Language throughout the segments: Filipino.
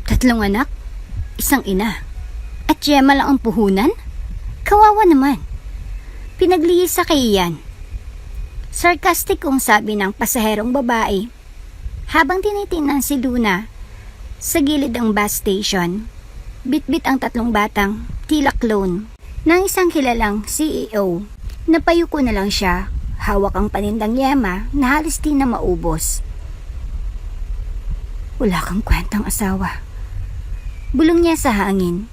Tatlong anak, isang ina, at Gemma lang ang puhunan? Kawawa naman. Pinaglihis sa kaiyan. Sarcastic kung sabi ng pasaherong babae habang tinitingnan si Luna sa gilid ng bus station. Bitbit ang tatlong batang tila clone ng isang kilalang CEO. Napayuko na lang siya, hawak ang panindang yema na halos di na maubos. Wala kang kwentang asawa. Bulong niya sa hangin.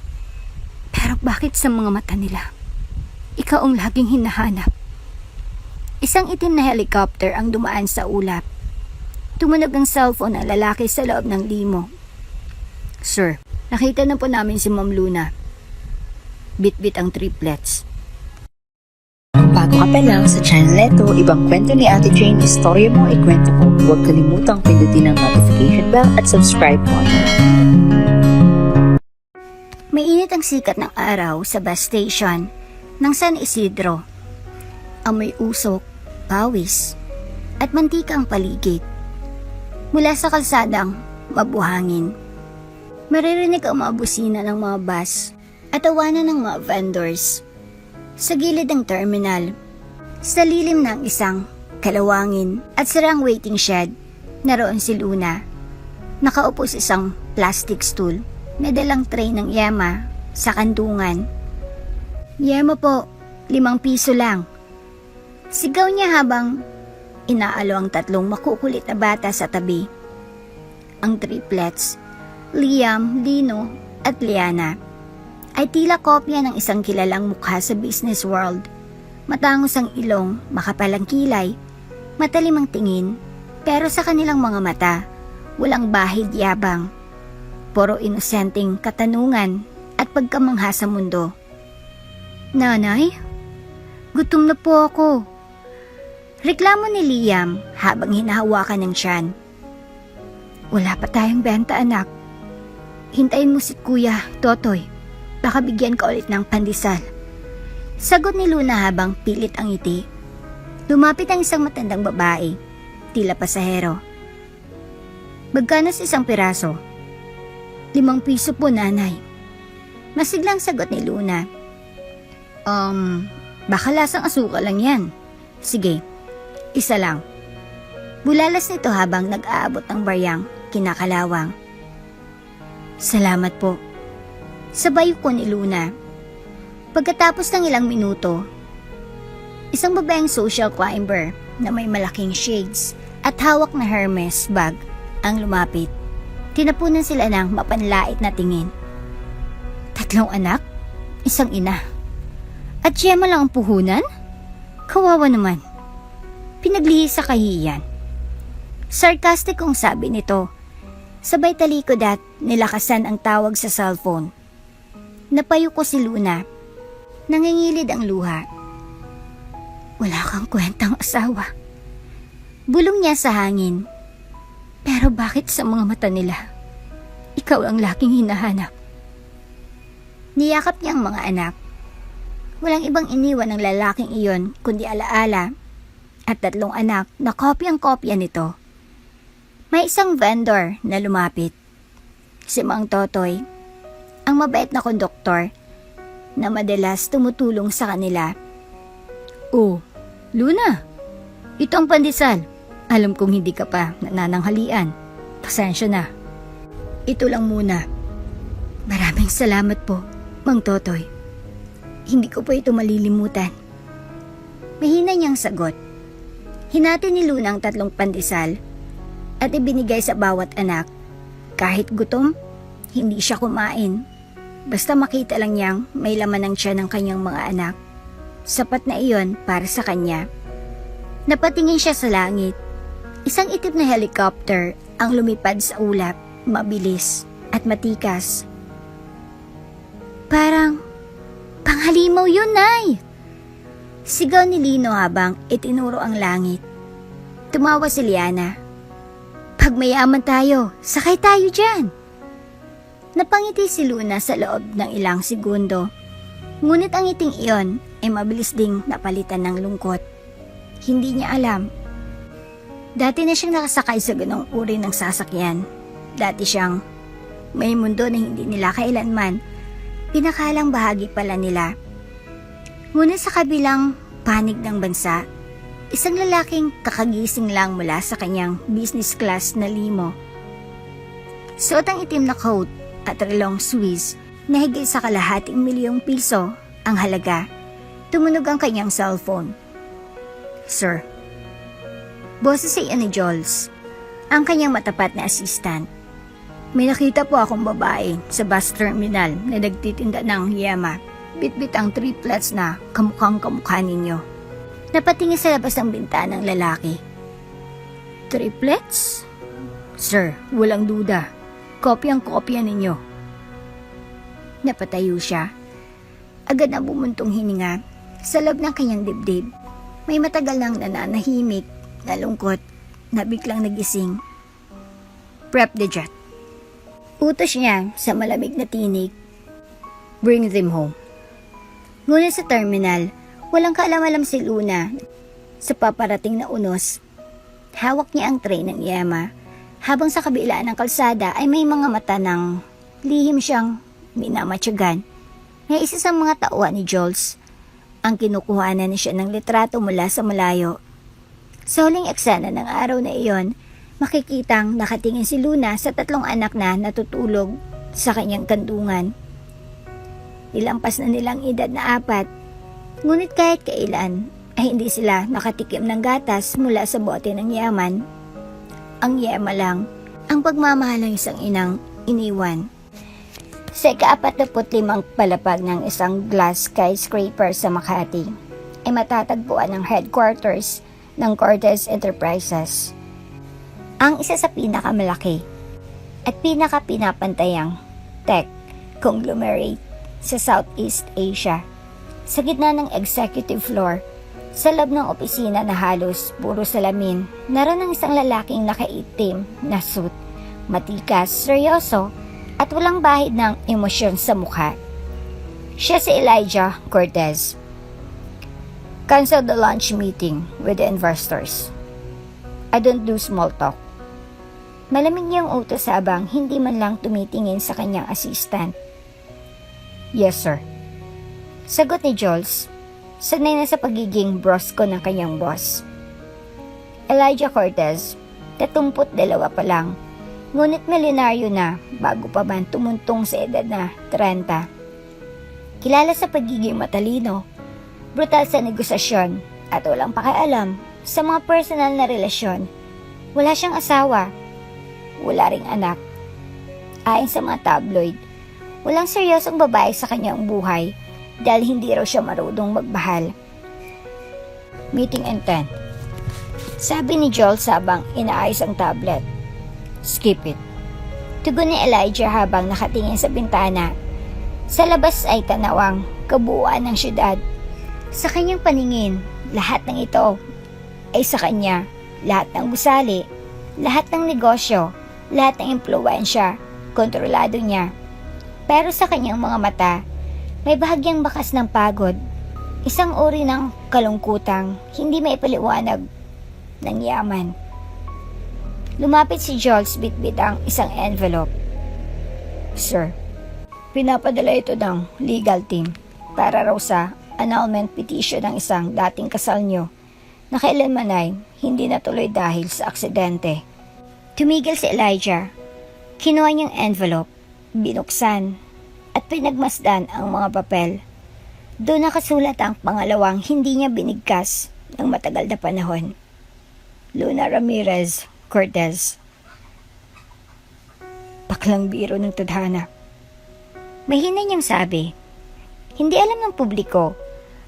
Pero bakit sa mga mata nila? Ikaw ang laging hinahanap. Isang itim na helicopter ang dumaan sa ulap. Tumunog ang cellphone ng lalaki sa loob ng limo. Sir, nakita na po namin si Ma'am Luna. Bit-bit ang triplets. Bago ka pa lang sa channel neto, ibang kwento ni Ate Jane, istorya mo, ikwento ko. Huwag kalimutang pindutin ang notification bell at subscribe mo. Mainit ang sikat ng araw sa bus station ng San Isidro. Amoy usok, pawis, at mantika ang paligid. Mula sa kalsadang mabuhangin, maririnig ang mga busina ng mga bus at tawanan ng mga vendors. Sa gilid ng terminal, sa lilim ng isang kalawangin at sarang waiting shed, naroon si Luna. Nakaupo sa isang plastic stool, may dalang tray ng yema sa kantungan. Yema po, 5 piso lang. Sigaw niya habang inaalo ang tatlong makukulit na bata sa tabi. Ang triplets, Liam, Lino at Liana, ay tila kopya ng isang kilalang mukha sa business world. Matangos ang ilong, makapalang kilay, matalim ang tingin, pero sa kanilang mga mata, walang bahid yabang. Puro inosenteng katanungan at pagkamangha sa mundo. Nanay, gutom na po ako. Reklamo ni Liam habang hinahawakan ng tiyan. Wala pa tayong benta, anak. Hintayin mo si Kuya Totoy. Baka bigyan ka ulit ng pandesal. Sagot ni Luna habang pilit ang ngiti. Lumapit ang isang matandang babae, tila pasahero. Magkano sa isang piraso? 5 piso po, nanay. Masiglang sagot ni Luna. Baka lasang asukal lang yan. Sige, isa lang. Bulalas nito habang nag-aabot ng baryang kinakalawang. Salamat po. Sabay ko ni Luna. Pagkatapos ng ilang minuto, isang babaeng social climber na may malaking shades at hawak na Hermes bag ang lumapit. Tinapunan sila ng mapanlait na tingin. 3 anak, isang ina. At Gemma lang ang puhunan? Kawawa naman. Pinaglihis sa kahiyan. Sarcastic kung sabi nito. Sabay talikod at nilakasan ang tawag sa cellphone. Napayuko si Luna. Nangingilid ang luha. Wala kang kwentang asawa. Bulong niya sa hangin. Pero bakit sa mga mata nila, ikaw ang laking hinahanap? Niyakap niya ang mga anak. Walang ibang iniwan ng lalaking iyon kundi alaala at 3 anak na kopyang-kopya nito. May isang vendor na lumapit. Si Mang Totoy, ang mabait na konduktor na madalas tumutulong sa kanila. Oh, Luna, ito ang pandesal. Alam kong hindi ka pa nanananghalian. Pasensya na. Ito lang muna. Maraming salamat po, Mang Totoy. Hindi ko po ito malilimutan. Mahina niyang sagot. Hinati ni Luna ang 3 pandesal at ibinigay sa bawat anak. Kahit gutom, hindi siya kumain. Basta makita lang niyang may laman ng tiyan ng kanyang mga anak. Sapat na iyon para sa kanya. Napatingin siya sa langit. Isang itim na helicopter ang lumipad sa ulap, mabilis at matikas. Parang panghalimaw yun, Nay! Sigaw ni Lino habang itinuro ang langit. Tumawa si Liana. Pag mayaman tayo, sakay tayo dyan. Napangiti si Luna sa loob ng ilang segundo. Ngunit ang ngiting iyon ay mabilis ding napalitan ng lungkot. Hindi niya alam. Dati na siyang nakasakay sa ganong uri ng sasakyan. Dati siyang May mundo na hindi nila kailanman pinakalang bahagi pala nila. Ngunit sa kabilang panig ng bansa, isang lalaking kakagising lang mula sa kanyang business class na limo. Suot ang itim na coat at relong Swiss na higit sa kalahating milyong piso ang halaga. Tumunog ang kanyang cellphone. Sir. Boses sa ni Jules, ang kanyang matapat na assistant. May nakita po akong babae sa bus terminal na nagtitinda ng yema. Bitbit ang triplets na kamukhang kamukha ninyo. Napatingin sa labas ng bintana ng lalaki. Triplets? Sir, walang duda. Kopyang-kopya ninyo. Napatayo siya. Agad na bumuntong hininga sa loob ng kanyang dibdib. May matagal nang nananahimik, nalungkot, na biglang nagising. Prep the jet. Utos niya sa malamig na tinig. Bring them home. Ngunit sa terminal, walang kaalam-alam si Luna sa paparating na unos. Hawak niya ang tray ng yema, habang sa kabila ng kalsada ay may mga mata ng lihim siyang minamatyagan. May isa sa mga tauhan ni Jules, ang kinukuhanan niya siya ng litrato mula sa malayo. Sa huling eksena ng araw na iyon, makikitang nakatingin si Luna sa 3 anak na natutulog sa kanyang kandungan. Ilampas na nilang edad na 4, ngunit kahit kailan ay hindi sila nakatikim ng gatas mula sa bote ng yaman. Ang yema lang ang pagmamahal ng isang inang iniwan. Sa ika-45 palapag ng isang glass skyscraper sa Makati ay matatagpuan ang headquarters ng Cortez Enterprises. Ang isa sa pinakamalaki at pinakapinapantayang tech conglomerate sa Southeast Asia. Sa gitna ng executive floor, sa loob ng opisina na halos puro salamin, naroon ang isang lalaking nakaitim na suit, matikas, seryoso, at walang bahid ng emosyon sa mukha. Siya si Elijah Cortez. Cancel the lunch meeting with the investors. I don't do small talk. Malamig niyang utos habang hindi man lang tumitingin sa kanyang assistant. Yes, sir. Sagot ni Jules, sanay na sa pagiging brosko ng kanyang boss. Elijah Cortez, 32 pa lang, ngunit milyonaryo na bago pa man tumuntong sa edad na 30. Kilala sa pagiging matalino, brutal sa negosasyon at walang pakialam sa mga personal na relasyon. Wala siyang asawa, wala ring anak. Ayon sa mga tabloid, walang seryosong babae sa kanyang buhay dahil hindi raw siya marunong magmahal. Meeting in 10. Sabi ni Joel habang inaayos ang tablet. Skip it. Tugon ni Elijah habang nakatingin sa bintana. Sa labas ay tanawang kabuuan ng syudad. Sa kanyang paningin, lahat ng ito ay sa kanya. Lahat ng gusali, lahat ng negosyo, lahat ng impluwensya, kontrolado niya. Pero sa kanyang mga mata, may bahagyang bakas ng pagod. Isang uri ng kalungkutang hindi maipaliwanag ng yaman. Lumapit si Jules bitbit ang isang envelope. Sir, pinapadala ito ng legal team para raw sa annulment petition ng isang dating kasal nyo na kailanman ay hindi natuloy dahil sa aksidente. Tumigil si Elijah. Kinuha niyang envelope, binuksan, at pinagmasdan ang mga papel. Doon nakasulat ang pangalawang hindi niya binigkas ng matagal na panahon. Luna Ramirez Cortez. Paklang biro ng tadhana. Mahina niyang sabi, hindi alam ng publiko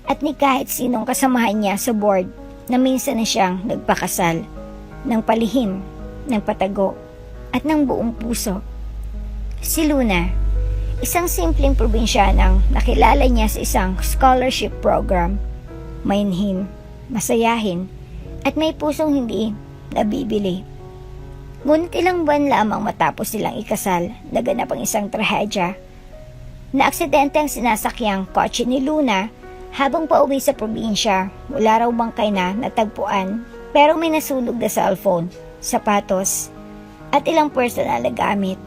at ni kahit sinong kasamahan niya sa board na minsan na siyang nagpakasal ng palihim, ng patago at ng buong puso. Si Luna, isang simpleng probinsyanang nakilala niya sa isang scholarship program, mainhin, masayahin at may pusong hindi nabibili. Ngunit ilang buwan lamang matapos silang ikasal, naganap ang isang trahedya. Naaksidente ang sinasakyang kotse ni Luna habang pauwi sa probinsya. Wala raw bangkay na natagpuan pero may nasunog na cellphone, sapatos at ilang personal na gamit.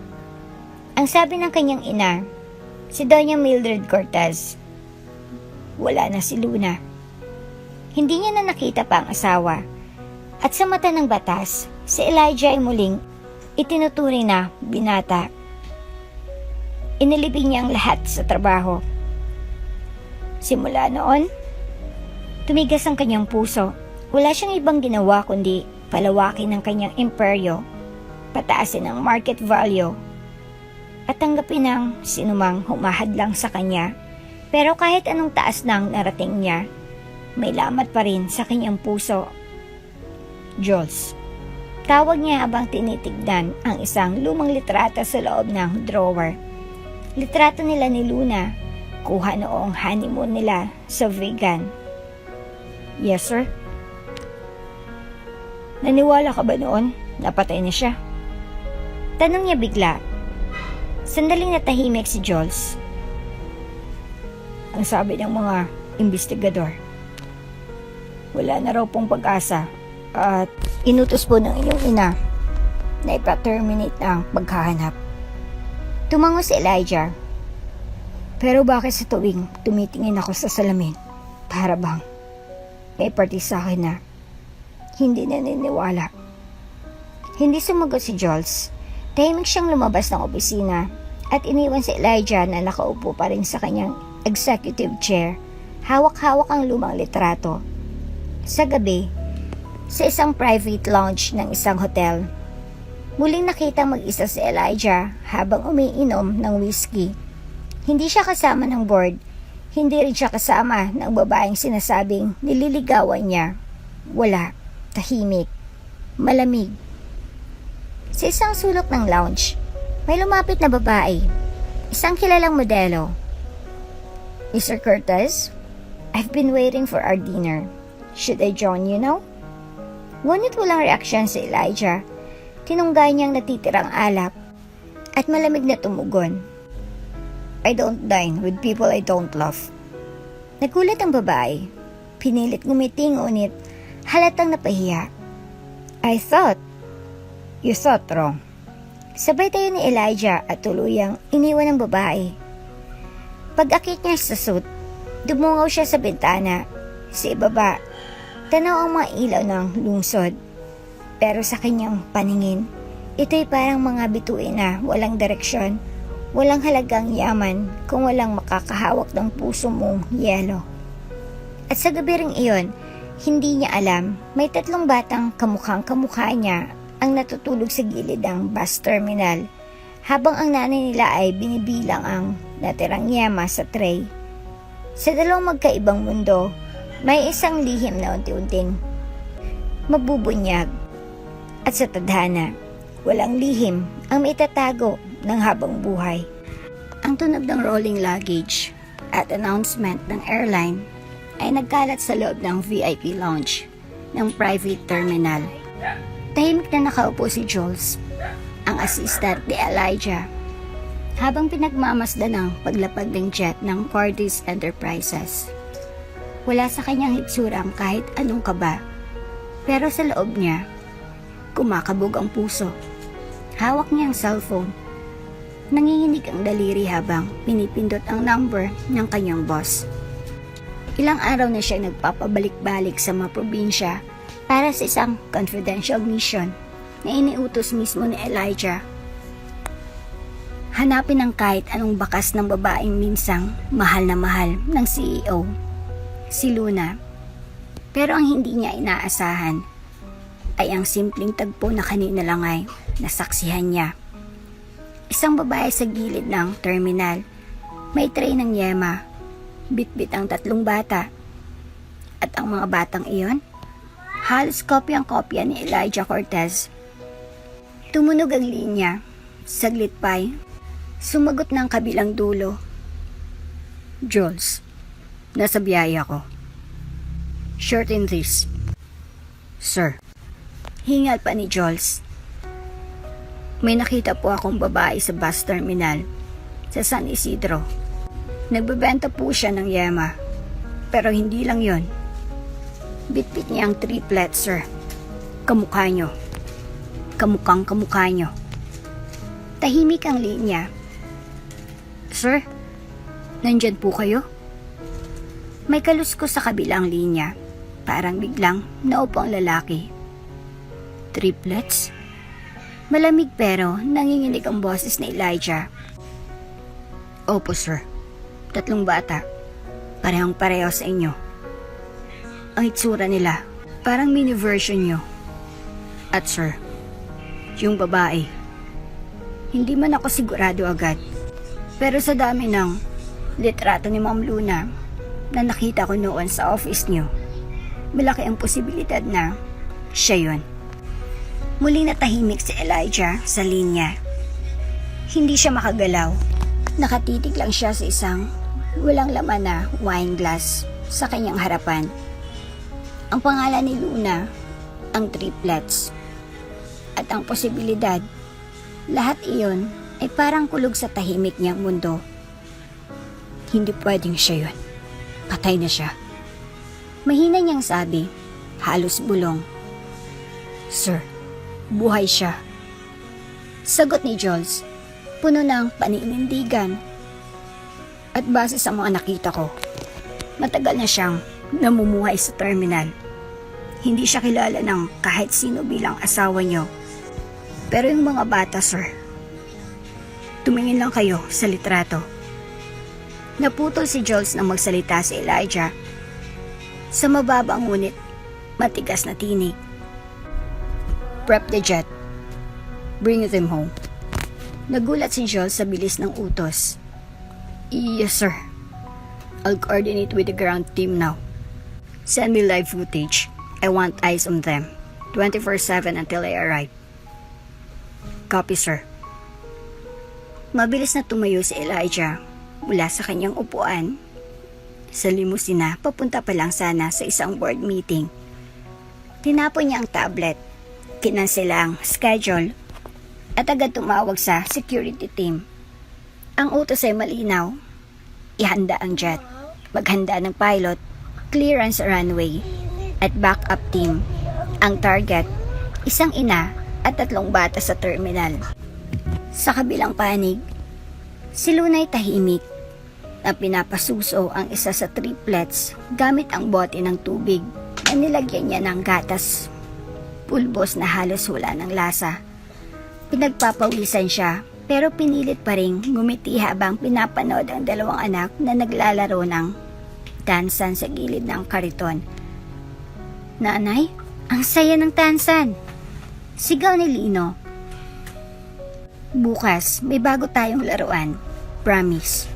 Ang sabi ng kanyang ina, si Doña Mildred Cortez, wala na si Luna. Hindi niya na nakita pa ang asawa. At sa mata ng batas, si Elijah ay muling itinuturing na binata. Inilibing niya ang lahat sa trabaho. Simula noon, tumigas ang kanyang puso. Wala siyang ibang ginawa kundi palawakin ang kanyang imperyo, pataasin ang market value, at tanggapin ang sinumang humahadlang sa kanya. Pero kahit anong taas nang narating niya, may lamat pa rin sa kanyang puso. Jules, tawag niya habang tinitignan ang isang lumang litrato sa loob ng drawer. Litrato nila ni Luna, kuha noong honeymoon nila sa Vegan. Yes, sir. Naniwala ka ba noon? Napatay na siya. Tanong niya bigla. Sandaling natahimik si Jules. Ang sabi ng mga investigador, wala na raw pong pag-asa at inutos po ng iyong ina na ipa-terminate ang paghahanap. Tumango si Elijah. Pero bakit sa tuwing tumitingin ako sa salamin, para bang may parte sa akin na hindi naniniwala? Hindi sumagot si Jules. Tahimik siyang lumabas ng opisina at iniwan si Elijah na nakaupo pa rin sa kanyang executive chair. Hawak-hawak ang lumang litrato. Sa gabi, sa isang private lounge ng isang hotel, muling nakita mag-isa si Elijah habang umiinom ng whiskey. Hindi siya kasama ng board. Hindi rin siya kasama ng babaeng sinasabing nililigawan niya. Wala. Tahimik. Malamig. Sa isang sulok ng lounge, may lumapit na babae. Isang kilalang modelo. Mr. Cortez, I've been waiting for our dinner. Should I join you now? Ngunit walang reaksyon si Elijah. Tinunggay niyang natitirang alak at malamig na tumugon. I don't dine with people I don't love. Nagulat ang babae. Pinilit ngumiti ngunit halatang napahiya. You thought wrong. Sabay tayo ni Elijah at tuluyang iniwan ng babae. Pag-akit niya sa suit, dumungaw siya sa bintana. Sa ibaba, tanaw ang mga ilaw ng lungsod. Pero sa kanyang paningin, ito'y parang mga bituin na walang direksyon, walang halagang yaman kung walang makakahawak ng puso mong yelo. At sa gabi ring iyon, hindi niya alam, may 3 batang kamukhang kamukha niya ang natutulog sa gilid ng bus terminal habang ang nanay nila ay binibilang ang natirang yema sa tray. Sa 2 magkaibang mundo, may isang lihim na unti-unting mabubunyag at sa tadhana, walang lihim ang maitatago ng habang buhay. Ang tunog ng rolling luggage at announcement ng airline ay nagkalat sa loob ng VIP lounge ng private terminal. Tahimik na nakaupo si Jules, ang assistant ni Elijah, habang pinagmamasdan ng paglapag ng jet ng Cortez Enterprises. Wala sa kanyang hitsurang kahit anong kaba, pero sa loob niya, kumakabog ang puso. Hawak niya ang cellphone. Nanginginig ang daliri habang pinipindot ang number ng kanyang boss. Ilang araw na siya nagpapabalik-balik sa mga probinsya para sa isang confidential mission na iniutos mismo ni Elijah. Hanapin ang kahit anong bakas ng babaeng minsang mahal na mahal ng CEO, si Luna. Pero ang hindi niya inaasahan ay ang simpleng tagpo na kanina lang ay nasaksihan niya. Isang babae sa gilid ng terminal, may tray ng yema, bitbit ang 3 bata. At ang mga batang iyon, halos kopyang-kopya ni Elijah Cortez. Tumunog ang linya. Saglit pa'y sumagot ng kabilang dulo. Jules, nasa biyaya ko. Shorten this. Sir. Hingal pa ni Jules. May nakita po akong babae sa bus terminal sa San Isidro. Nagbebenta po siya ng yema. Pero hindi lang yon. Bitbit niya ang triplet, sir. Kamukha nyo. Kamukhang kamukha nyo. Tahimik ang linya Sir, nandyan po kayo? May kaluskos sa kabilang linya. Parang biglang naupo ang lalaki. Triplets? Malamig pero nanginginig ang boses ni Elijah. Opo sir, 3 bata. Parehong pareho sa inyo. Ang itsura nila, parang mini version nyo. At sir, yung babae, hindi man ako sigurado agad. Pero sa dami ng litrato ni Ma'am Luna na nakita ko noon sa office nyo, malaki ang posibilidad na siya yun. Muling natahimik si Elijah sa linya. Hindi siya makagalaw. Nakatitig lang siya sa isang walang laman na wine glass sa kanyang harapan. Ang pangalan ni Luna, ang triplets. At ang posibilidad, lahat iyon ay parang kulog sa tahimik niyang mundo. Hindi pwedeng siya yun. Patay na siya. Mahina niyang sabi, halos bulong. Sir, buhay siya. Sagot ni Jules, puno ng paninindigan. At base sa mga nakita ko, matagal na siyang namumuhay sa terminal. Hindi siya kilala ng kahit sino bilang asawa niyo. Pero yung mga bata, sir, tumingin lang kayo sa litrato. Naputol si Jules nang magsalita si Elijah. Sa mababang ngunit matigas na tinig. Prep the jet. Bring them home. Nagulat si Jules sa bilis ng utos. Yes, sir. I'll coordinate with the ground team now. Send me live footage. I want eyes on them. 24/7 until I arrive. Copy, sir. Mabilis na tumayo si Elijah mula sa kanyang upuan. Sa limusina, papunta pa lang sana sa isang board meeting. Tinapon niya ang tablet. Kinansela ang schedule at agad tumawag sa security team. Ang utos ay malinaw. Ihanda ang jet, maghanda ng pilot, clearance sa runway, at backup team. Ang target, isang ina at 3 bata sa terminal. Sa kabilang panig, si Luna ay tahimik na pinapasuso ang isa sa triplets gamit ang bote ng tubig na nilagyan niya ng gatas. Pulbos na halos wala ng lasa. Pinagpapawisan siya pero pinilit pa rin ngumiti habang pinapanood ang 2 anak na naglalaro ng tansan sa gilid ng kariton. Nanay, ang saya ng tansan! Sigaw ni Lino. Bukas, may bago tayong laruan. Promise.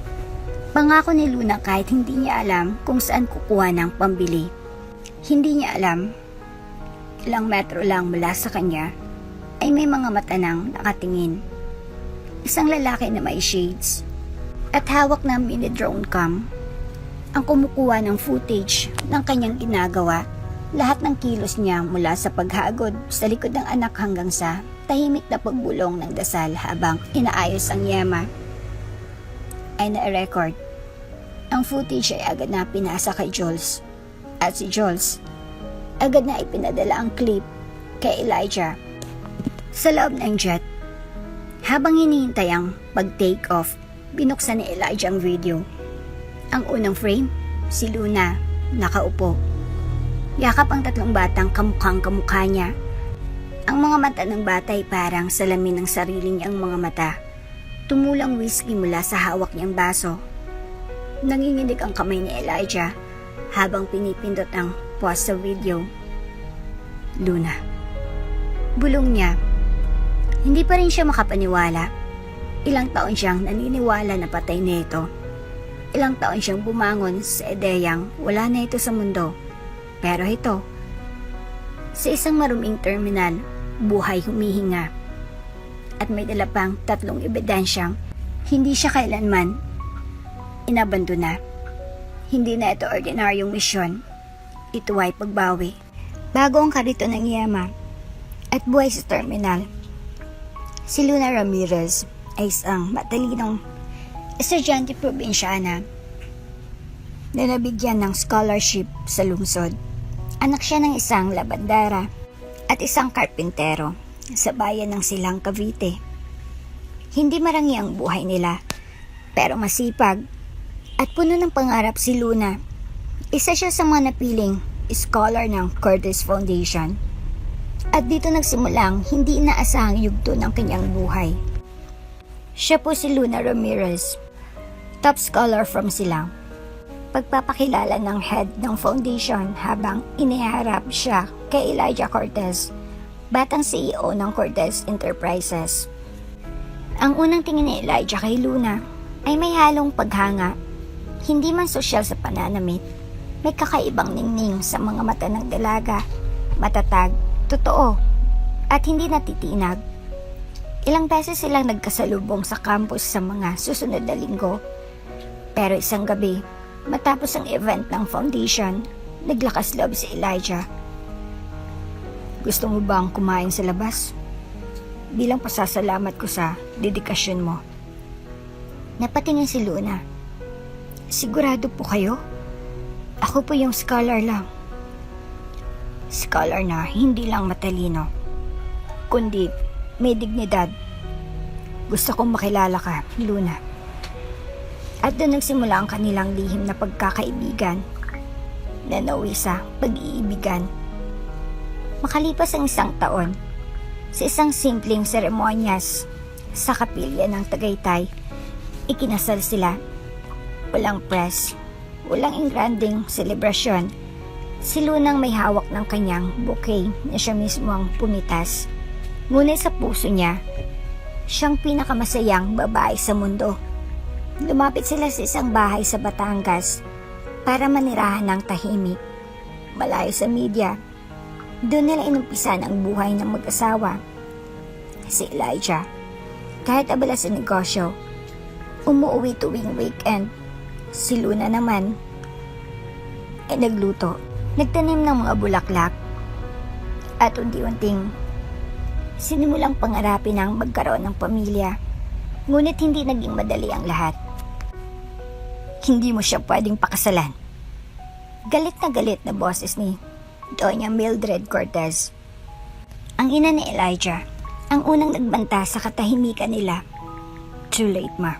Pangako ni Luna kahit hindi niya alam kung saan kukuha ng pambili. Hindi niya alam. Ilang metro lang mula sa kanya ay may mga mata nang nakatingin. Isang lalaki na may shades at hawak ng mini drone cam ang kumukuha ng footage ng kanyang ginagawa. Lahat ng kilos niya mula sa paghagod sa likod ng anak hanggang sa tahimik na pagbulong ng dasal habang inaayos ang yema ay na-record. Ang footage ay agad na pinasa kay Jules at si Jules agad na ipinadala ang clip kay Elijah. Sa loob ng jet, habang hinihintay ang pag-take off, binuksan ni Elijah ang video. Ang unang frame, si Luna, nakaupo. Yakap ang 3 batang kamukhang kamukha niya. Ang mga mata ng bata ay parang salamin ng sarili niyang mga mata. Tumulang whiskey mula sa hawak niyang baso. Nanginginig ang kamay ni Elijah habang pinipindot ang pause sa video. Luna. Bulong niya. Hindi pa rin siya makapaniwala. Ilang taon siyang naniniwala na patay na ito. Ilang taon siyang bumangon sa ideyang wala na ito sa mundo. Pero ito, sa isang maruming terminal, buhay humihinga. At may dala pang 3 ebidensyang hindi siya kailanman inabandona. Hindi na ito ordinaryong misyon. Ito ay pagbawi. Bago ang karito ng Yema at buhay sa terminal, si Luna Ramirez ay isang matalinong estudyante probinsyana na nabigyan ng scholarship sa lungsod. Anak siya ng isang labandera at isang karpintero sa bayan ng Silang, Cavite. Hindi marangi ang buhay nila, pero masipag at puno ng pangarap si Luna. Isa siya sa mga napiling scholar ng Curtis Foundation. At dito nagsimulang hindi inaasahang yugto ng kanyang buhay. Siya po si Luna Ramirez, top scholar from Silang. Pagpapakilala ng head ng foundation habang iniharap siya kay Elijah Cortez, batang CEO ng Cortez Enterprises. Ang unang tingin ni Elijah kay Luna ay may halong paghanga, hindi man sosyal sa pananamit, may kakaibang ningning sa mga mata ng dalaga, matatag, totoo, at hindi natitinag. Ilang beses silang nagkasalubong sa campus sa mga susunod na linggo. Pero isang gabi, matapos ang event ng foundation, naglakas loob si Elijah. Gusto mo bang kumain sa labas? Bilang pasasalamat ko sa dedikasyon mo. Napatingin si Luna. Sigurado po kayo? Ako po yung scholar lang. Scholar na hindi lang matalino, kundi may dignidad. Gusto kong makilala ka, Luna. At doon nagsimula ang kanilang lihim na pagkakaibigan na nauwi sa pag-iibigan. Makalipas ang 1 taon, sa isang simpleng seremonyas sa kapilya ng Tagaytay, ikinasal sila. Walang press, walang engranding selebrasyon. Si Lunang may hawak ng kanyang bouquet na siya mismo ang pumitas. Ngunit sa puso niya, siyang pinakamasayang babae sa mundo. Lumapit sila sa isang bahay sa Batangas para manirahan ng tahimik, malayo sa media. Doon nila inumpisan ang buhay ng mag-asawa. Si Elijah, kahit abala sa negosyo, umuwi tuwing weekend. Si Luna naman ay nagluto, nagtanim ng mga bulaklak, at unti-unting sinimulang pangarapin ang magkaroon ng pamilya. Ngunit hindi naging madali ang lahat. Hindi mo siya pwedeng pakasalan. Galit na boses ni Doña Mildred Cortez, ang ina ni Elijah, ang unang nagbanta sa katahimikan nila. Too late, ma.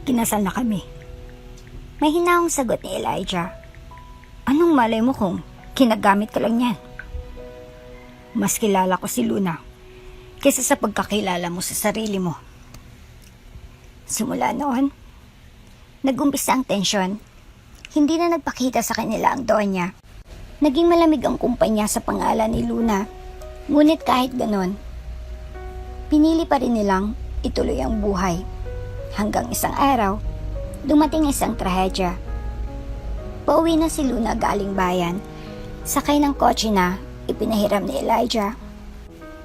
Kinasal na kami. May hinahong sagot ni Elijah. Anong malay mo kung kinagamit ka lang yan? Mas kilala ko si Luna kaysa sa pagkakilala mo sa sarili mo. Simula noon, nag-umpisa ang tensyon. Hindi na nagpakita sa kanila ang Donya. Naging malamig ang kumpanya sa pangalan ni Luna. Ngunit kahit ganon, pinili pa rin nilang ituloy ang buhay. Hanggang isang araw, dumating isang trahedya. Pauwi na si Luna galing bayan. Sakay ng kotse na ipinahiram ni Elijah.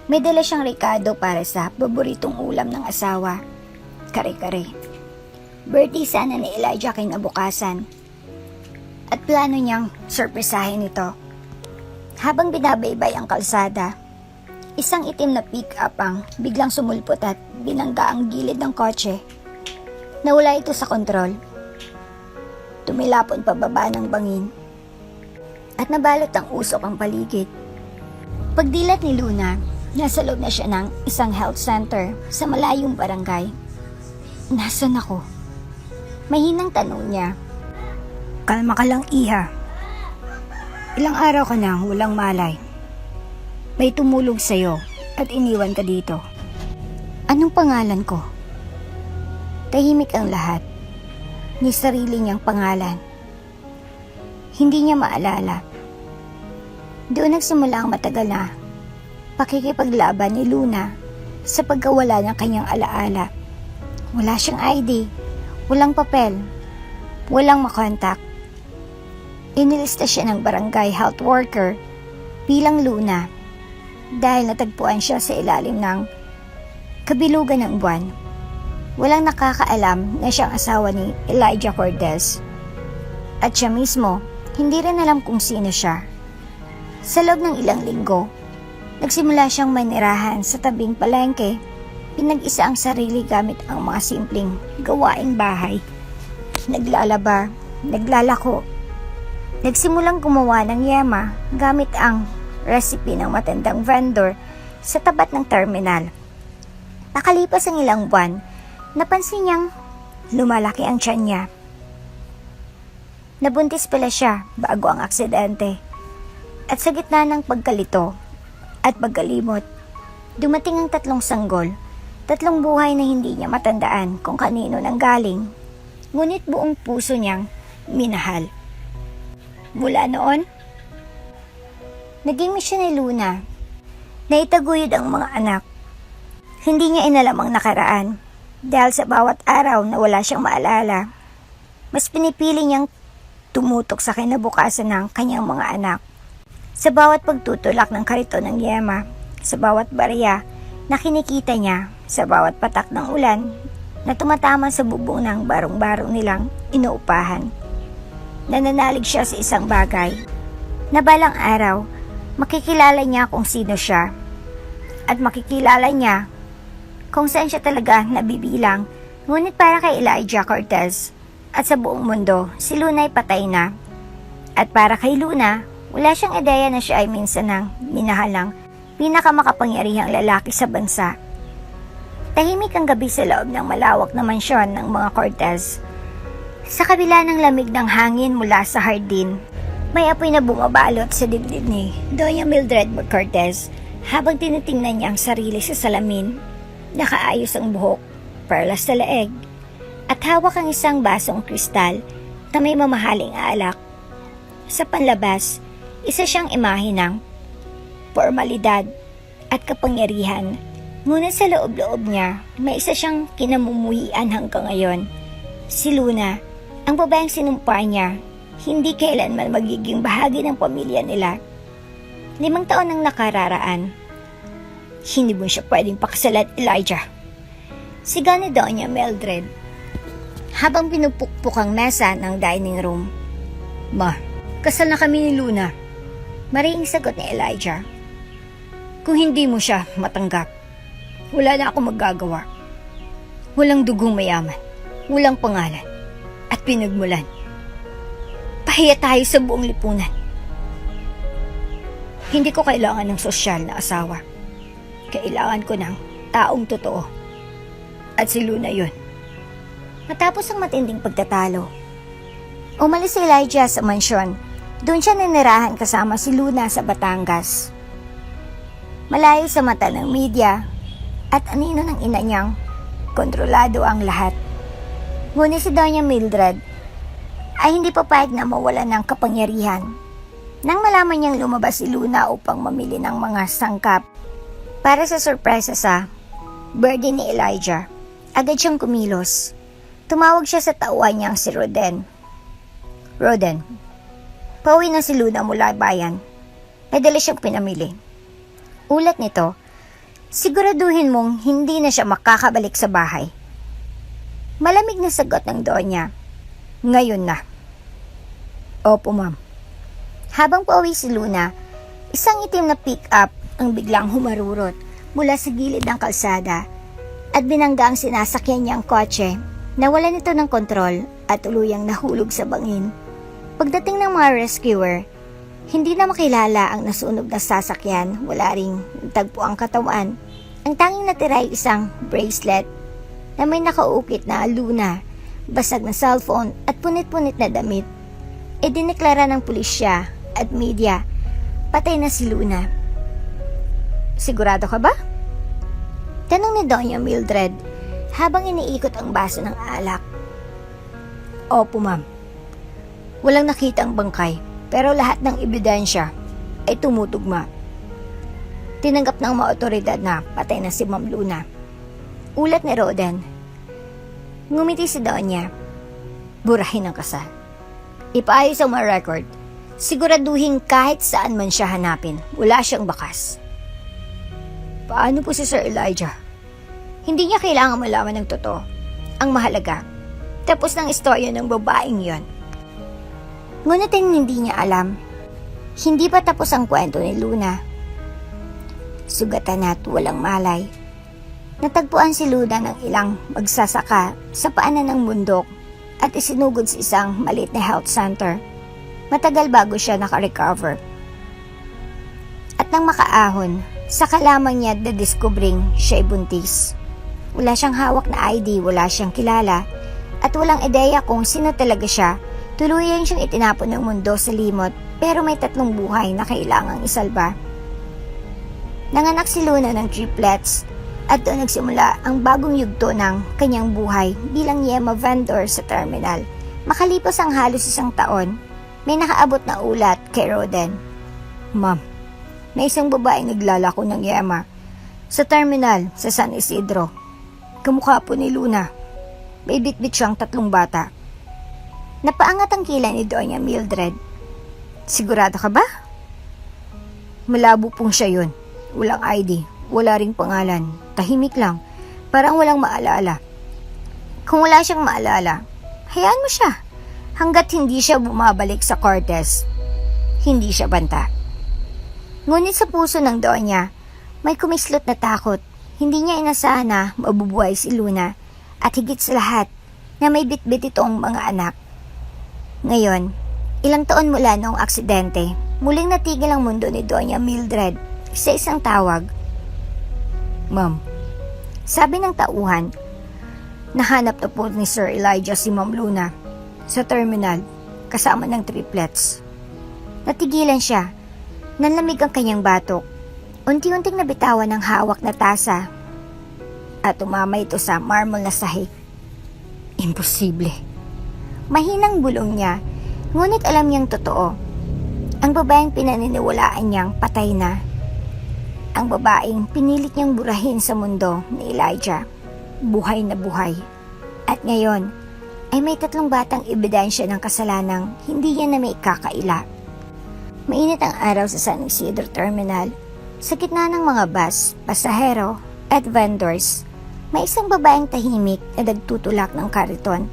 May dala siyang rekado para sa paboritong ulam ng asawa, kare-kare. Birthday sana ni Elijah kinabukasan, at plano niyang surpresahin ito. Habang binabaybay ang kalsada, isang itim na pick-up ang biglang sumulpot at binangga ang gilid ng kotse. Nawala ito sa kontrol. Tumilapon pababa ng bangin at nabalot ang usok ang paligid. Pagdilat ni Luna, nasa loob na siya ng isang health center sa malayong barangay. Nasaan ako? Mahinang tanong niya. Kalma ka lang, iha. Ilang araw ka nang walang malay. May tumulog sa'yo at iniwan ka dito. Anong pangalan ko? Tahimik ang lahat. Ni sarili niyang pangalan. Hindi niya maalala. Doon nagsimula ang matagal na pakikipaglaban ni Luna sa pagkawala ng kanyang alaala. Wala siyang ID, walang papel, walang makontak. Inilista siya ng barangay health worker bilang Luna dahil natagpuan siya sa ilalim ng kabilugan ng buwan. Walang nakakaalam na siyang asawa ni Elijah Cortez. At siya mismo, hindi rin alam kung sino siya. Sa loob ng ilang linggo, nagsimula siyang manirahan sa tabing palengke. Pinag-isa ang sarili gamit ang mga simpleng gawaing bahay. Naglalaba, naglalako. Nagsimulang gumawa ng yema gamit ang recipe ng matandang vendor sa tapat ng terminal. Nakalipas ang ilang buwan, napansin niyang lumalaki ang tiyan niya. Nabuntis pala siya bago ang aksidente. At sa gitna ng pagkalito at pagkalimot, dumating ang 3 sanggol, 3 buhay na hindi niya matandaan kung kanino nang galing. Ngunit buong puso niyang minahal. Mula noon, naging misyon ni Luna na itaguyod ang mga anak. Hindi niya inalam ang nakaraan dahil sa bawat araw na wala siyang maalala. Mas pinipili niyang tumutok sa kinabukasan ng kanyang mga anak. Sa bawat pagtutulak ng kariton ng yema, sa bawat barya na kinikita niya, sa bawat patak ng ulan na tumatama sa bubong ng barong-barong nilang inuupahan. Nananalig siya sa isang bagay na balang araw makikilala niya kung sino siya at makikilala niya kung saan siya talaga nabibilang. Ngunit para kay Elijah Cortez at sa buong mundo, si Luna ay patay na. At para kay Luna, wala siyang ideya na siya ay minsan ng minahalang pinakamakapangyarihang lalaki sa bansa. Tahimik ang gabi sa loob ng malawak na mansyon ng mga Cortez. Sa kabila ng lamig ng hangin mula sa hardin, may apoy na bumabalot sa dibdib ni Doña Mildred Cortez habang tinitingnan niya ang sarili sa salamin. Nakaayos ang buhok, perlas sa leeg, at hawak ang isang basong kristal na may mamahaling alak. Sa panlabas, isa siyang imahe ng formalidad at kapangyarihan. Ngunit sa loob-loob niya, may isa siyang kinamumuhian hanggang ngayon. Si Luna, ang babaeng sinumpa niya, hindi kailanman magiging bahagi ng pamilya nila. 5 taon nang nakararaan. Hindi mo siya pwedeng pakasalan, Elijah. Sigaw ni Doña Mildred habang pinupukpuk ang mesa ng dining room. Ma, kasal na kami ni Luna. Mariing sagot ni Elijah. Kung hindi mo siya matanggap, wala na ako magagawa. Walang dugong mayaman, walang pangalan, at pinagmulan. Pahiya tayo sa buong lipunan. Hindi ko kailangan ng sosyal na asawa. Kailangan ko ng taong totoo. At si Luna yun. Matapos ang matinding pagtatalo, umalis si Elijah sa mansyon. Doon siya ninirahan kasama si Luna sa Batangas. Malayo sa mata ng media at anino ng ina niyang kontrolado ang lahat. Ngunit si Doña Mildred ay hindi papayag na mawalan ng kapangyarihan. Nang malaman niyang lumabas si Luna upang mamili ng mga sangkap para sa sorpresa sa birthday ni Elijah, agad siyang kumilos. Tumawag siya sa tauhan niyang si Roden. Roden, pauwi na si Luna mula bayan. May dala siyang pinamili. Ulat nito, siguraduhin mong hindi na siya makakabalik sa bahay. Malamig na sagot ng Donya. Ngayon na. Opo, ma'am. Habang pauwi si Luna, isang itim na pick-up ang biglang humarurot mula sa gilid ng kalsada at binangga ang sinasakyan niyang kotse. Nawalan ito ng kontrol at tuluyang nahulog sa bangin. Pagdating ng mga rescuer, hindi na makilala ang nasunog na sasakyan. Wala ring tagpo ang katawan. Ang tanging natira ay isang bracelet na may nakaukit na Luna, basag na cellphone at punit-punit na damit. Idineklara ng pulisya at media, patay na si Luna. Sigurado ka ba? Tanong ni Doña Mildred habang iniikot ang baso ng alak. Opo, ma'am. Walang nakita ang bangkay, pero lahat ng ebidensya ay tumutugma. Tinanggap ng mga otoridad na patay na si Ma'am Luna. Ulat ni Roden. Ngumiti si Donya. Burahin ang kasal. Ipaayos ang mga record. Siguraduhin kahit saan man siya hanapin, wala siyang bakas. Paano po si Sir Elijah? Hindi niya kailangan malaman ng totoo. Ang mahalaga, tapos ng istorya ng babaeng yon. Ngunit hindi niya alam, hindi pa tapos ang kwento ni Luna. Sugatan at walang malay. Natagpuan si Luna ng ilang magsasaka sa paanan ng bundok at isinugod sa isang maliit na health center. Matagal bago siya nakarecover. At nang makaahon, saka lamang niya na-discovering siya ay buntis. Wala siyang hawak na ID, wala siyang kilala, at walang ideya kung sino talaga siya, tuluyan siyang itinapon ng mundo sa limot pero may 3 buhay na kailangang isalba. Nanganak si Luna ng triplets at doon nagsimula ang bagong yugto ng kanyang buhay bilang yema vendor sa terminal. Makalipas ang halos 1 taon, may nakaabot na ulat kay Roden. Ma'am, may isang babaeng naglalako ng yema sa terminal sa San Isidro. Kamukha po ni Luna. May bitbit siyang 3 bata. Napaangat ang kilay ni Doña Mildred. Sigurado ka ba? Malabo pong siya yun. Walang ID, wala ring pangalan. Tahimik lang, parang walang maalala. Kung wala siyang maalala, hayaan mo siya. Hanggat hindi siya bumabalik sa Cortez, hindi siya banta. Ngunit sa puso ng Doña, may kumislot na takot. Hindi niya inasahan na mabubuhay si Luna at higit sa lahat na may bitbit itong mga anak. Ngayon, ilang taon mula noong aksidente, muling natigil ang mundo ni Doña Mildred sa isang tawag. Ma'am, sabi ng tauhan, nahanap na po ni Sir Elijah si Ma'am Luna sa terminal kasama ng triplets. Natigilan siya, nanlamig ang kanyang batok. Unti-unting nabitawan ng hawak na tasa at umama ito sa marble na sahig. Imposible. Mahinang bulong niya, ngunit alam niyang totoo. Ang babaeng pinaniniwalaan niyang patay na. Ang babaeng pinilit niyang burahin sa mundo ni Elijah. Buhay na buhay. At ngayon, ay may 3 batang ebidensya ng kasalanang hindi niya na may kakaila. Mainit ang araw sa San Isidro Terminal. Sa gitna ng mga bus, pasahero at vendors, may isang babaeng tahimik na nagtutulak ng kariton.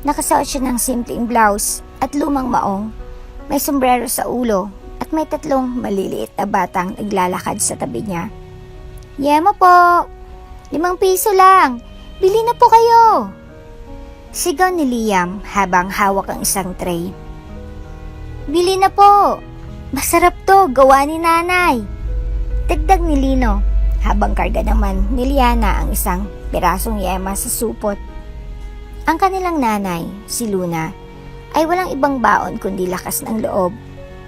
Nakasuot siya ng simpleng blouse at lumang maong. May sombrero sa ulo at may 3 maliliit na batang naglalakad sa tabi niya. Yema po! 5 piso lang! Bili na po kayo! Sigaw ni Liam habang hawak ang isang tray. Bili na po! Masarap to! Gawa ni nanay! Dagdag ni Lino, habang karga naman ni Liana ang isang pirasong yema sa supot. Ang kanilang nanay, si Luna, ay walang ibang baon kundi lakas ng loob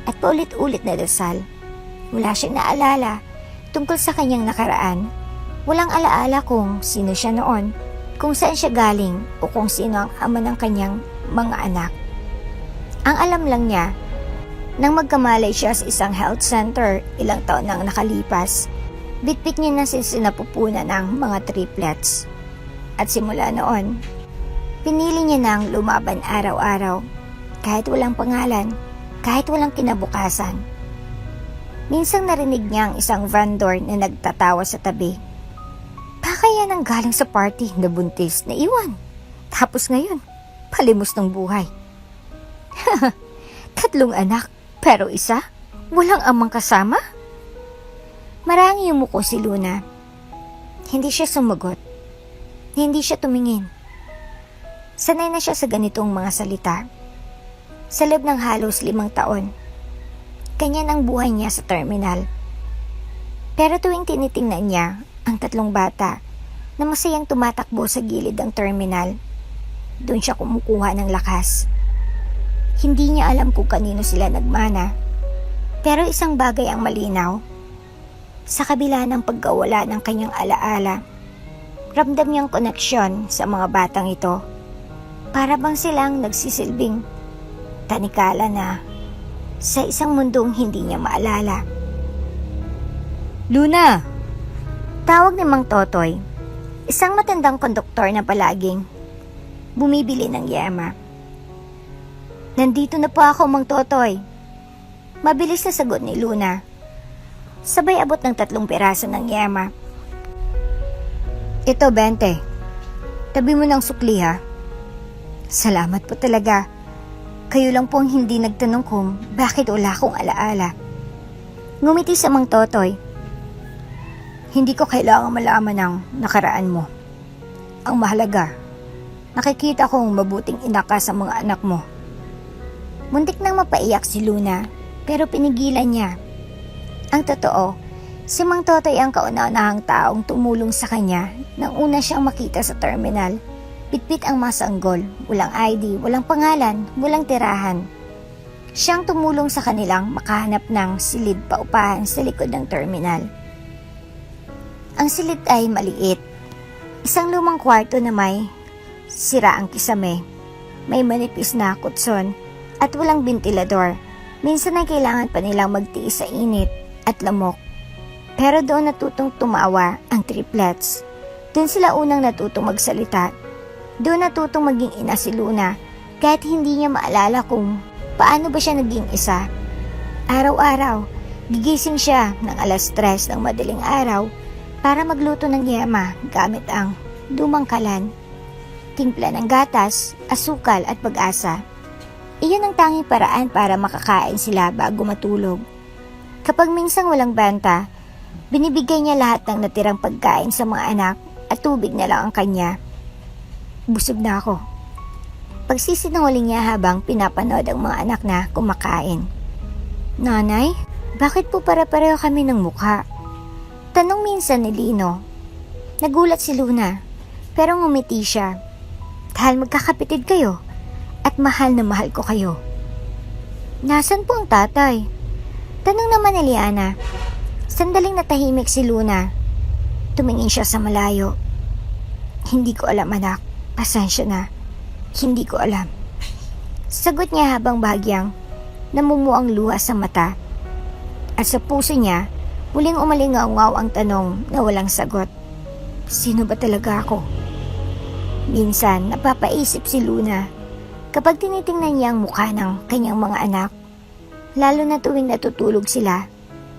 at paulit-ulit na dasal. Wala siyang naalala tungkol sa kanyang nakaraan. Walang alaala kung sino siya noon, kung saan siya galing o kung sino ang ama ng kanyang mga anak. Ang alam lang niya, nang magkamalay siya sa isang health center ilang taon nang nakalipas, bitbit niya na sinapupunan ng mga triplets. At simula noon, pinili niya nang lumaban araw-araw, kahit walang pangalan, kahit walang kinabukasan. Minsang narinig niya ang isang vendor na nagtatawa sa tabi. Baka yan ang galing sa party na buntis na iwan. Tapos ngayon, palimos ng buhay. 3 anak. Pero isa, walang amang kasama? Marangi yumuko si Luna. Hindi siya sumagot. Hindi siya tumingin. Sanay na siya sa ganitong mga salita. Sa loob ng halos 5 taon, ganyan ang buhay niya sa terminal. Pero tuwing tinitingnan niya ang 3 bata na masayang tumatakbo sa gilid ng terminal, doon siya kumukuha ng lakas. Hindi niya alam kung kanino sila nagmana. Pero isang bagay ang malinaw. Sa kabila ng pagkawala ng kanyang alaala, ramdam niyang koneksyon sa mga batang ito. Para bang silang nagsisilbing tanikala na sa isang mundong hindi niya maalala. Luna! Tawag ni Mang Totoy, isang matandang konduktor na palaging bumibili ng yema. Nandito na po ako, Mang Totoy. Mabilis na sagot ni Luna. Sabay abot ng 3 piraso ng yema. Ito, 20. Tabi mo ng sukli, ha? Salamat po talaga. Kayo lang po ang hindi nagtanong kung bakit wala akong alaala. Ngumiti sa Mang Totoy. Hindi ko kailangang malaman ang nakaraan mo. Ang mahalaga, nakikita kong mabuting ina ka sa mga anak mo. Muntik nang mapaiyak si Luna, pero pinigilan niya. Ang totoo, si Mang Totoy ang kauna-unahang taong tumulong sa kanya nang una siyang makita sa terminal. Pitpit ang mga sanggol, walang ID, walang pangalan, walang tirahan. Siyang tumulong sa kanilang makahanap ng silid paupahan sa likod ng terminal. Ang silid ay maliit. Isang lumang kwarto na may sira ang kisame. May manipis na kutson at walang bentilador. Minsan ay kailangan pa nilang magtiis sa init at lamok. Pero doon natutong tumawa ang triplets. Doon sila unang natutong magsalita. Doon natutong maging ina si Luna kahit hindi niya maalala kung paano ba siya naging isa. Araw-araw, gigising siya ng 3:00 ng madaling araw para magluto ng yema gamit ang lumang kalan, timpla ng gatas, asukal at pag-asa. Iyon ang tanging paraan para makakain sila bago matulog. Kapag minsang walang benta, binibigay niya lahat ng natirang pagkain sa mga anak at tubig na lang ang kanya. Busog na ako. Pagsisinungaling niya habang pinapanood ang mga anak na kumakain. Nanay, bakit po para-pareho kami ng mukha? Tanong minsan ni Lino. Nagulat si Luna, pero ngumiti siya. Dahil magkakapitid kayo at mahal na mahal ko kayo. Nasaan po ang tatay? Tanong naman ni Liana. Sandaling natahimik si Luna. Tumingin siya sa malayo. Hindi ko alam, anak. Pasensya na. Hindi ko alam. Sagot niya habang bahagyang namumuang luha sa mata. At sa puso niya, muling umalingaw-ngaw ang tanong na walang sagot. Sino ba talaga ako? Minsan, napapaisip si Luna kapag tinitingnan niya ang mukha ng kanyang mga anak. Lalo na tuwing natutulog sila.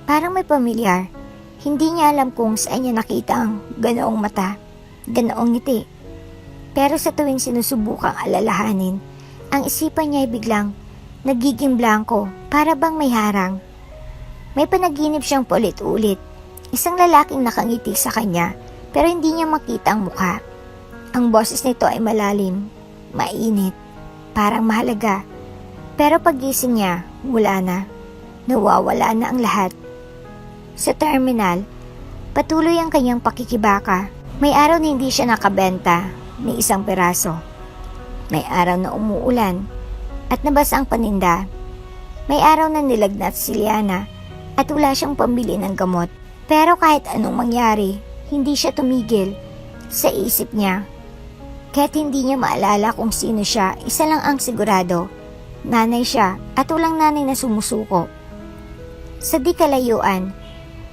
Parang may pamilyar. Hindi niya alam kung saan niya nakita ang ganoong mata, ganoong ngiti. Pero sa tuwing sinusubukang alalahanin, ang isipan niya ay biglang nagiging blanko para bang may harang. May panaginip siyang paulit-ulit. Isang lalaking nakangiti sa kanya pero hindi niya makita ang mukha. Ang boses nito ay malalim, mainit, parang mahalaga. Pero pagising niya, wala na. Nawawala na ang lahat. Sa terminal, patuloy ang kanyang pakikibaka. May araw na hindi siya nakabenta ni isang peraso. May araw na umuulan at nabasa ang paninda. May araw na nilagnat si Liana at wala siyang pambili ng gamot. Pero kahit anong mangyari, hindi siya tumigil sa isip niya. Kahit hindi niya maalala kung sino siya, isa lang ang sigurado. Nanay siya at walang nanay na sumusuko. Sa di kalayuan,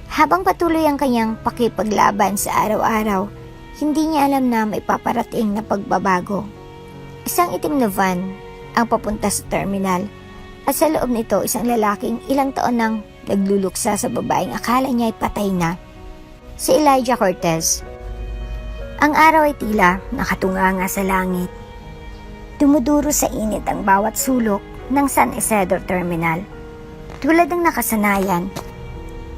habang patuloy ang kanyang pakipaglaban sa araw-araw, hindi niya alam na may paparating na pagbabago. Isang itim na van ang papunta sa terminal at sa loob nito isang lalaking ilang taon nang nagluluksa sa babaeng akala niya ay patay na. Si Elijah Cortez. Ang araw ay tila nakatunganga sa langit. Dumuduro sa init ang bawat sulok ng San Isidro Terminal. Tulad ng nakasanayan,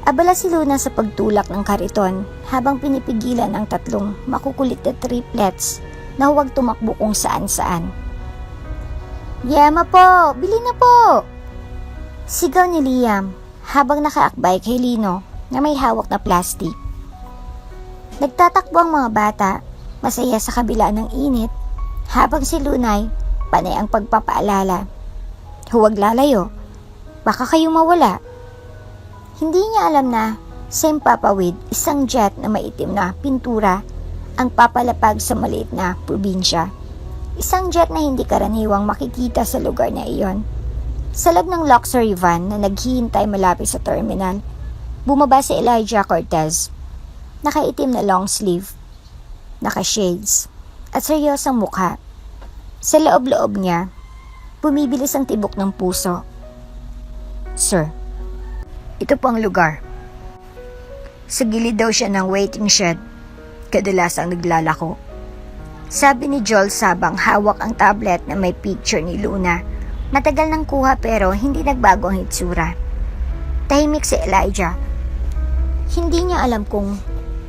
abala si Luna sa pagtulak ng kariton habang pinipigilan ang 3 makukulit na triplets na huwag tumakbo kung saan-saan. Yema po! Bili na po! Sigaw ni Liam habang nakaakbay kay Lino na may hawak na plastic. Nagtatakbo ang mga bata, masaya sa kabila ng init, habang si Lunay panay ang pagpapaalala. Huwag lalayo, baka kayo mawala. Hindi niya alam na sa impapawid, isang jet na maitim na pintura ang papalapag sa maliit na probinsya. Isang jet na hindi karaniwang makikita sa lugar na iyon. Sa loob ng luxury van na naghihintay malapit sa terminal, bumaba si Elijah Cortez. Nakaitim na long sleeve, naka-shades, at seryosang mukha. Sa loob-loob niya, bumibilis ang tibok ng puso. Sir, ito po ang lugar. Sa gilid daw siya ng waiting shed, kadalasang naglalako. Sabi ni Joel sabang hawak ang tablet na may picture ni Luna. Matagal nang kuha pero hindi nagbago ang hitsura. Tahimik si Elijah. Hindi niya alam kung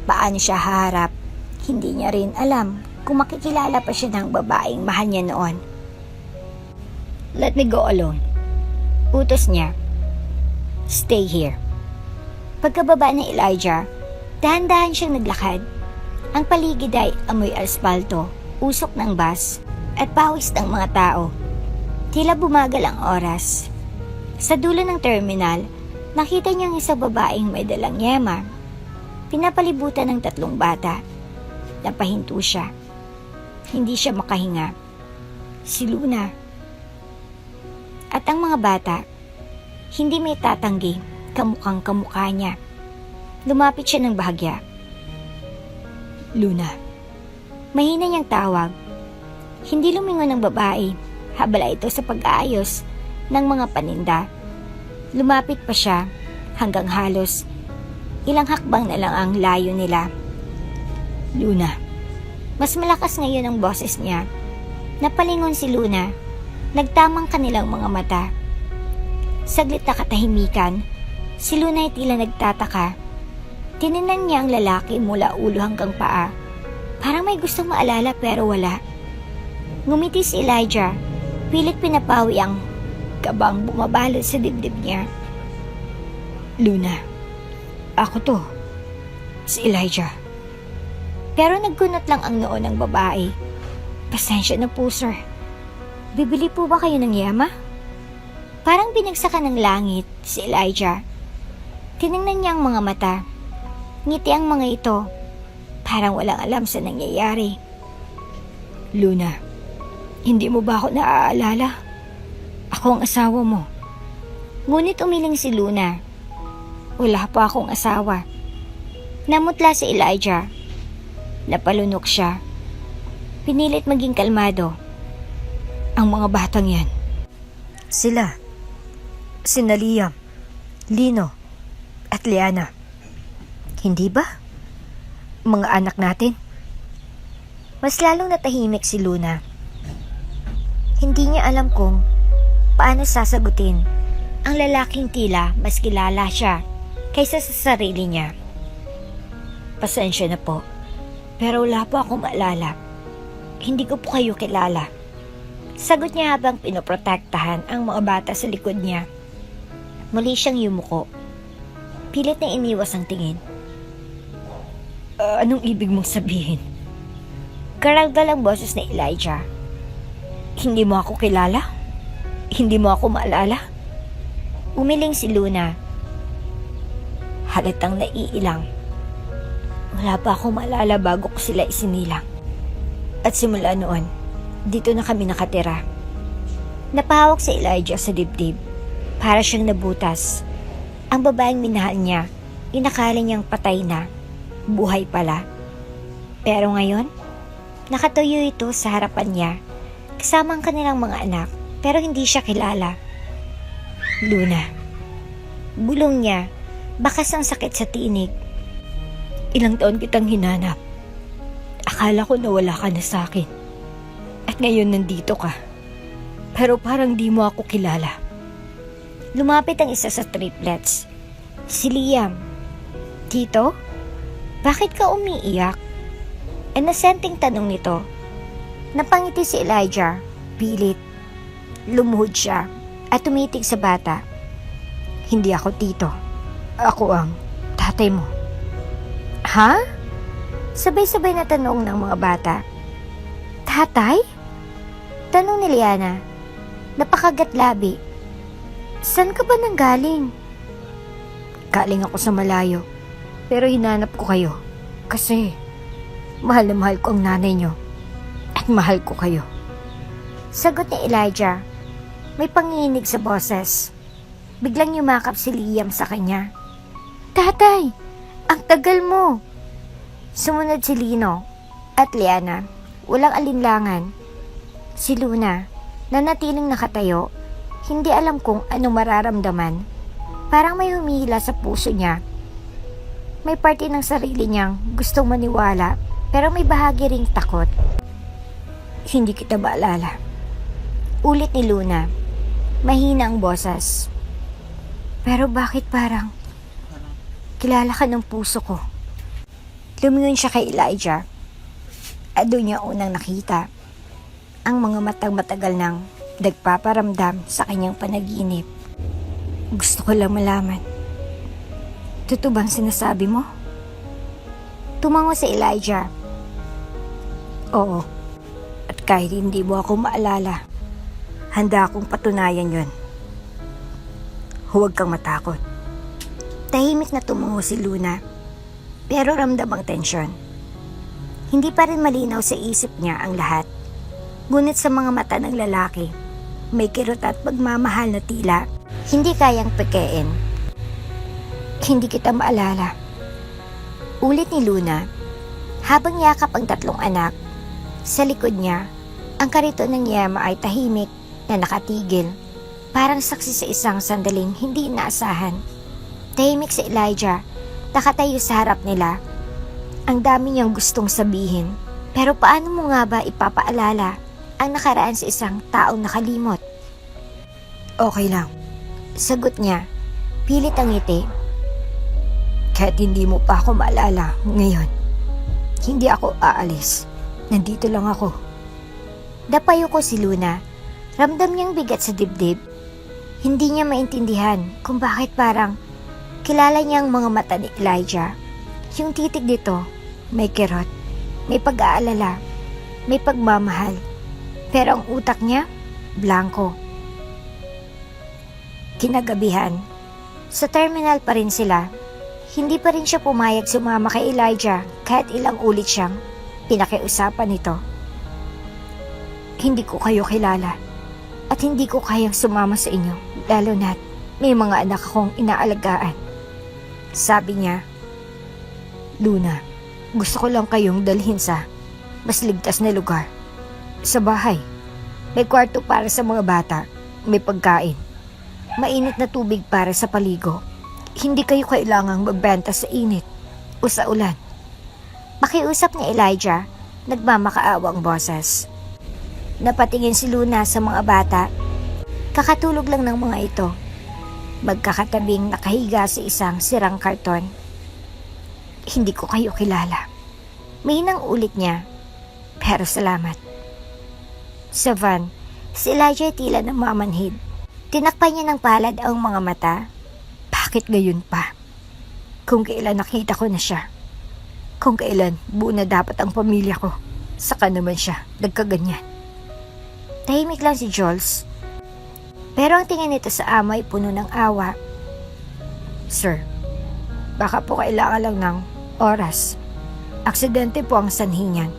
paano siya haharap. Hindi niya rin alam kung makikilala pa siya ng babaeng mahal niya noon. Let me go alone. Utos niya. Stay here. Pagkababa ni Elijah, dahan-dahan siyang naglakad. Ang paligid ay amoy asfalto, usok ng bus, at pawis ng mga tao. Tila bumagal ang oras. Sa dulo ng terminal, nakita niyang isang babaeng may dalang yema. Pinapalibutan ng 3 bata. Napahinto siya. Hindi siya makahinga. Si Luna. At ang mga bata, hindi may tatanggi, kamukhang kamukha niya. Lumapit siya ng bahagya. Luna. Mahina niyang tawag. Hindi lumingon ng babae, habala ito sa pag-aayos ng mga paninda. Lumapit pa siya hanggang halos ilang hakbang na lang ang layo nila. Luna. Mas malakas ngayon ang boses niya. Napalingon si Luna. Nagtamang kanilang mga mata. Saglit na katahimikan, si Luna ay tila nagtataka. Tinignan niya ang lalaki mula ulo hanggang paa. Parang may gustong maalala pero wala. Ngumiti si Elijah. Pilit pinapawi ang kabang bumabalot sa dibdib niya. Luna, ako to. Si Elijah. Pero nagkunot lang ang noo ng babae. Pasensya na po, sir. Bibili po ba kayo ng yema? Parang binagsakan ng langit si Elijah. Tinignan niya ang mga mata. Ngiti ang mga ito. Parang walang alam sa nangyayari. Luna, hindi mo ba ako naaalala? Ako ang asawa mo. Ngunit umiling si Luna. Wala pa akong asawa. Namutla si Elijah. Napalunok siya. Pinilit maging kalmado. Ang mga batang yan. Sila. Sina Liam, Lino, at Liana. Hindi ba? Mga anak natin. Mas lalong natahimik si Luna. Hindi niya alam kung paano sasagutin ang lalaking tila mas kilala siya kaysa sa sarili niya. Pasensya na po, pero wala po akong maalala. Hindi ko po kayo kilala. Sagot niya habang pinoprotektahan ang mga bata sa likod niya. Muli siyang yumuko. Pilit na iniwas ang tingin. Anong ibig mong sabihin? Karagdal ang boses ni Elijah. Hindi mo ako kilala? Hindi mo ako maalala? Umiling si Luna. Halatang naiilang. Wala pa ako maalala bago ko sila isinilang. At simula noon, dito na kami nakatira. Napahawak si Elijah sa dibdib. Para siyang nabutas. Ang babaeng minahal niya, inakala niyang patay na. Buhay pala. Pero ngayon, nakatuyo ito sa harapan niya, kasama ang kanilang mga anak, pero hindi siya kilala. Luna. Bulong niya, bakas ang sakit sa tinig. Ilang taon kitang hinanap. Akala ko nawala ka na sa akin. At ngayon nandito ka. Pero parang di mo ako kilala. Lumapit ang isa sa triplets. Si Liam. Tito? Bakit ka umiiyak? Inosenteng tanong nito. Napangiti si Elijah. Pilit. Lumuhod siya at tumitig sa bata. Hindi ako tito. Ako ang tatay mo. Ha? Sabay-sabay na tanong ng mga bata. Tatay? Tanong ni Liana. Napakagat labi. Saan ka ba nanggaling? Galing ako sa malayo. Pero hinanap ko kayo. Kasi mahal na mahal ko ang nanay nyo. At mahal ko kayo. Sagot ni Elijah. May panginig sa boses. Biglang yumakap si Liam sa kanya. Tatay! Ang tagal mo! Sumunod si Lino at Liana. Walang alinlangan. Si Luna, na natiling nakatayo, hindi alam kung anong mararamdaman. Parang may humihila sa puso niya. May parte ng sarili niyang gustong maniwala, pero may bahagi ring takot. Hindi kita maalala. Ulit ni Luna. Mahina ang boses. Pero bakit parang kilala ka ng puso ko? Lumingon siya kay Elijah. At doon niya unang nakita ang mga matang matagal nang nagpaparamdam sa kanyang panaginip. Gusto ko lang malaman. Totoo bang sinasabi mo? Tumango si Elijah. Oo. Kahit hindi mo ako maalala, handa akong patunayan yon. Huwag kang matakot. Tahimik na tumungo si Luna, pero ramdam ang tensyon. Hindi pa rin malinaw sa isip niya ang lahat. Ngunit sa mga mata ng lalaki, may kirot at pagmamahal na tila hindi kayang pekein. Hindi kita maalala. Ulit ni Luna, habang yakap ang tatlong anak. Sa likod niya, ang kariton ng Yema ay tahimik na nakatigil, parang saksi sa isang sandaling hindi inaasahan. Tahimik si Elijah, nakatayo sa harap nila. Ang dami niyang gustong sabihin, pero paano mo nga ba ipapaalala ang nakaraan sa isang taong nakalimot? Okay lang. Sagot niya, pilit ang ngiti. Kahit hindi mo pa ako maalala ngayon, hindi ako aalis. Nandito lang ako. Dapayo ko si Luna. Ramdam niyang bigat sa dibdib. Hindi niya maintindihan kung bakit parang kilala niya ang mga mata ni Elijah. Yung titig dito, may kirot, may pag-aalala, may pagmamahal. Pero ang utak niya, blanco. Kinagabihan, sa terminal pa rin sila. Hindi pa rin siya pumayag sumama kay Elijah kahit ilang ulit siyang pinakiusapan nito. Hindi ko kayo kilala at hindi ko kayang sumama sa inyo, lalo na't may mga anak akong inaalagaan. Sabi niya, Luna, gusto ko lang kayong dalhin sa mas ligtas na lugar. Sa bahay, may kwarto para sa mga bata, may pagkain, mainit na tubig para sa paligo. Hindi kayo kailangang magbenta sa init o sa ulan. Makiusap ni Elijah, nagmamakaawang boses. Napatingin si Luna sa mga bata. Kakatulog lang ng mga ito. Magkakatabing nakahiga sa isang sirang karton. Hindi ko kayo kilala. Mahinang ulit niya, pero salamat. Sa van, si Elijah tila namamanhid. Tinakpan niya ng palad ang mga mata. Bakit gayon pa? Kung kailan nakita ko na siya. Kung kailan buo na dapat ang pamilya ko. Saka naman siya nagkaganyan. Tahimik lang si Jules. Pero ang tingin nito sa ama ay puno ng awa. Sir, baka po kailangan lang ng oras. Aksidente po ang sanhi niyan.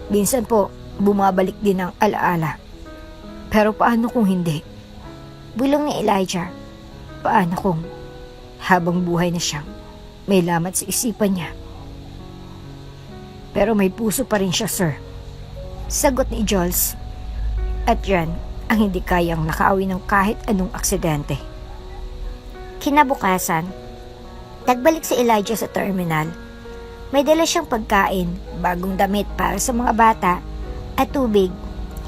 Minsan po, bumabalik din ang alaala. Pero paano kung hindi? Bulong ni Elijah. Paano kung habang buhay na siyang may lamat sa isipan niya? Pero may puso pa rin siya, sir. Sagot ni Jules. At yan ang hindi kayang nakaawi ng kahit anong aksidente. Kinabukasan, nagbalik si Elijah sa terminal. May dala siyang pagkain, bagong damit para sa mga bata, at tubig.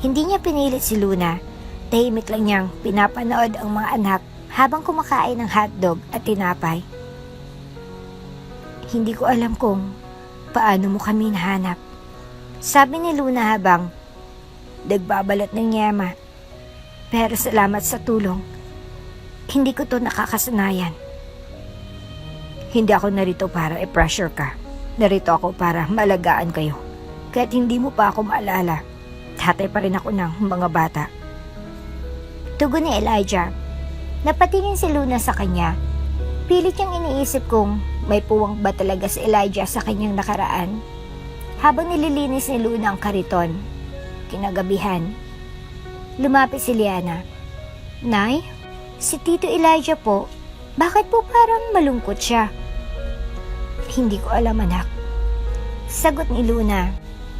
Hindi niya pinilit si Luna. Tahimik lang niyang pinapanood ang mga anak habang kumakain ng hotdog at tinapay. Hindi ko alam kung paano mo kami nahanap. Sabi ni Luna habang nagbabalot ng yema. Pero salamat sa tulong. Hindi ko to nakakasanayan. Hindi ako narito para i-pressure ka. Narito ako para malagaan kayo. Kahit hindi mo pa ako maalala, tatay pa rin ako ng mga bata. Tugon ni Elijah. Napatingin si Luna sa kanya. Pilit niyang iniisip kung may puwang ba talaga si Elijah sa kanyang nakaraan. Habang nililinis ni Luna ang kariton, kinagabihan, lumapit si Liana. Nay, si Tito Elijah po, bakit po parang malungkot siya? Hindi ko alam, anak. Sagot ni Luna.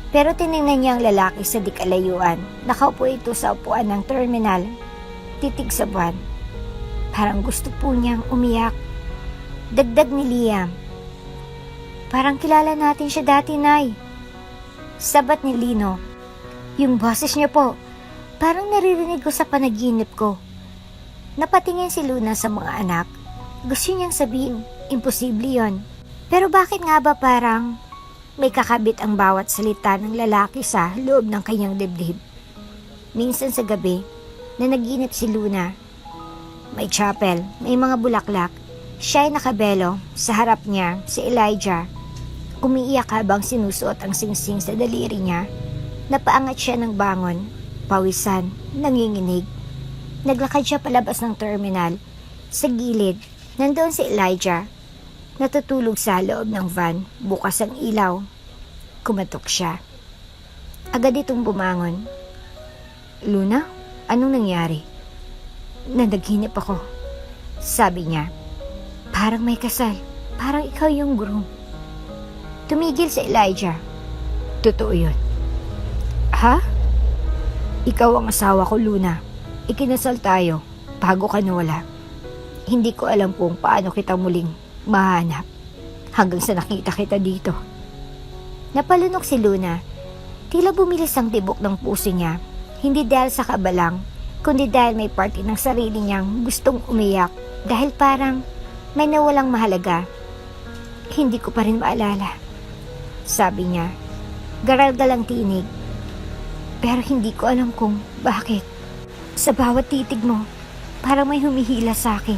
Pero tinignan niya ang lalaki sa di kalayuan. Nakaupo ito sa upuan ng terminal. Titig sa buwan. Parang gusto po niyang umiyak. Dagdag ni Liam. Parang kilala natin siya dati, Nay. Sabat ni Lino. Yung boses niya po, parang naririnig ko sa panaginip ko. Napatingin si Luna sa mga anak. Gusto niyang sabihin, imposible yon. Pero bakit nga ba parang may kakabit ang bawat salita ng lalaki sa loob ng kanyang dibdib? Minsan sa gabi, na naginip si Luna. May chapel, may mga bulaklak. Siya ay nakabelo, sa harap niya si Elijah. Umiiyak habang sinusuot ang singsing sa daliri niya. Napaangat siya ng bangon, pawisan, nanginginig. Naglakad siya palabas ng terminal. Sa gilid, nandoon si Elijah. Natutulog sa loob ng van, bukas ang ilaw. Kumatok siya. Agad itong bumangon. Luna, anong nangyari? Nanaginip ako. Sabi niya, parang may kasal. Parang ikaw yung groom. Tumigil si Elijah. Totoo yun. Ha? Ikaw ang asawa ko, Luna. Ikinasal tayo bago ka nawala. Hindi ko alam kung paano kita muling mahanap hanggang sa nakita kita dito. Napalunok si Luna. Tila bumilis ang tibok ng puso niya. Hindi dahil sa kabalang, kundi dahil may parte ng sarili niyang gustong umiyak dahil parang may nawalang mahalaga. Hindi ko pa rin maalala. Sabi niya, garal-gal ang tinig. Pero hindi ko alam kung bakit. Sa bawat titig mo, parang may humihila sa akin.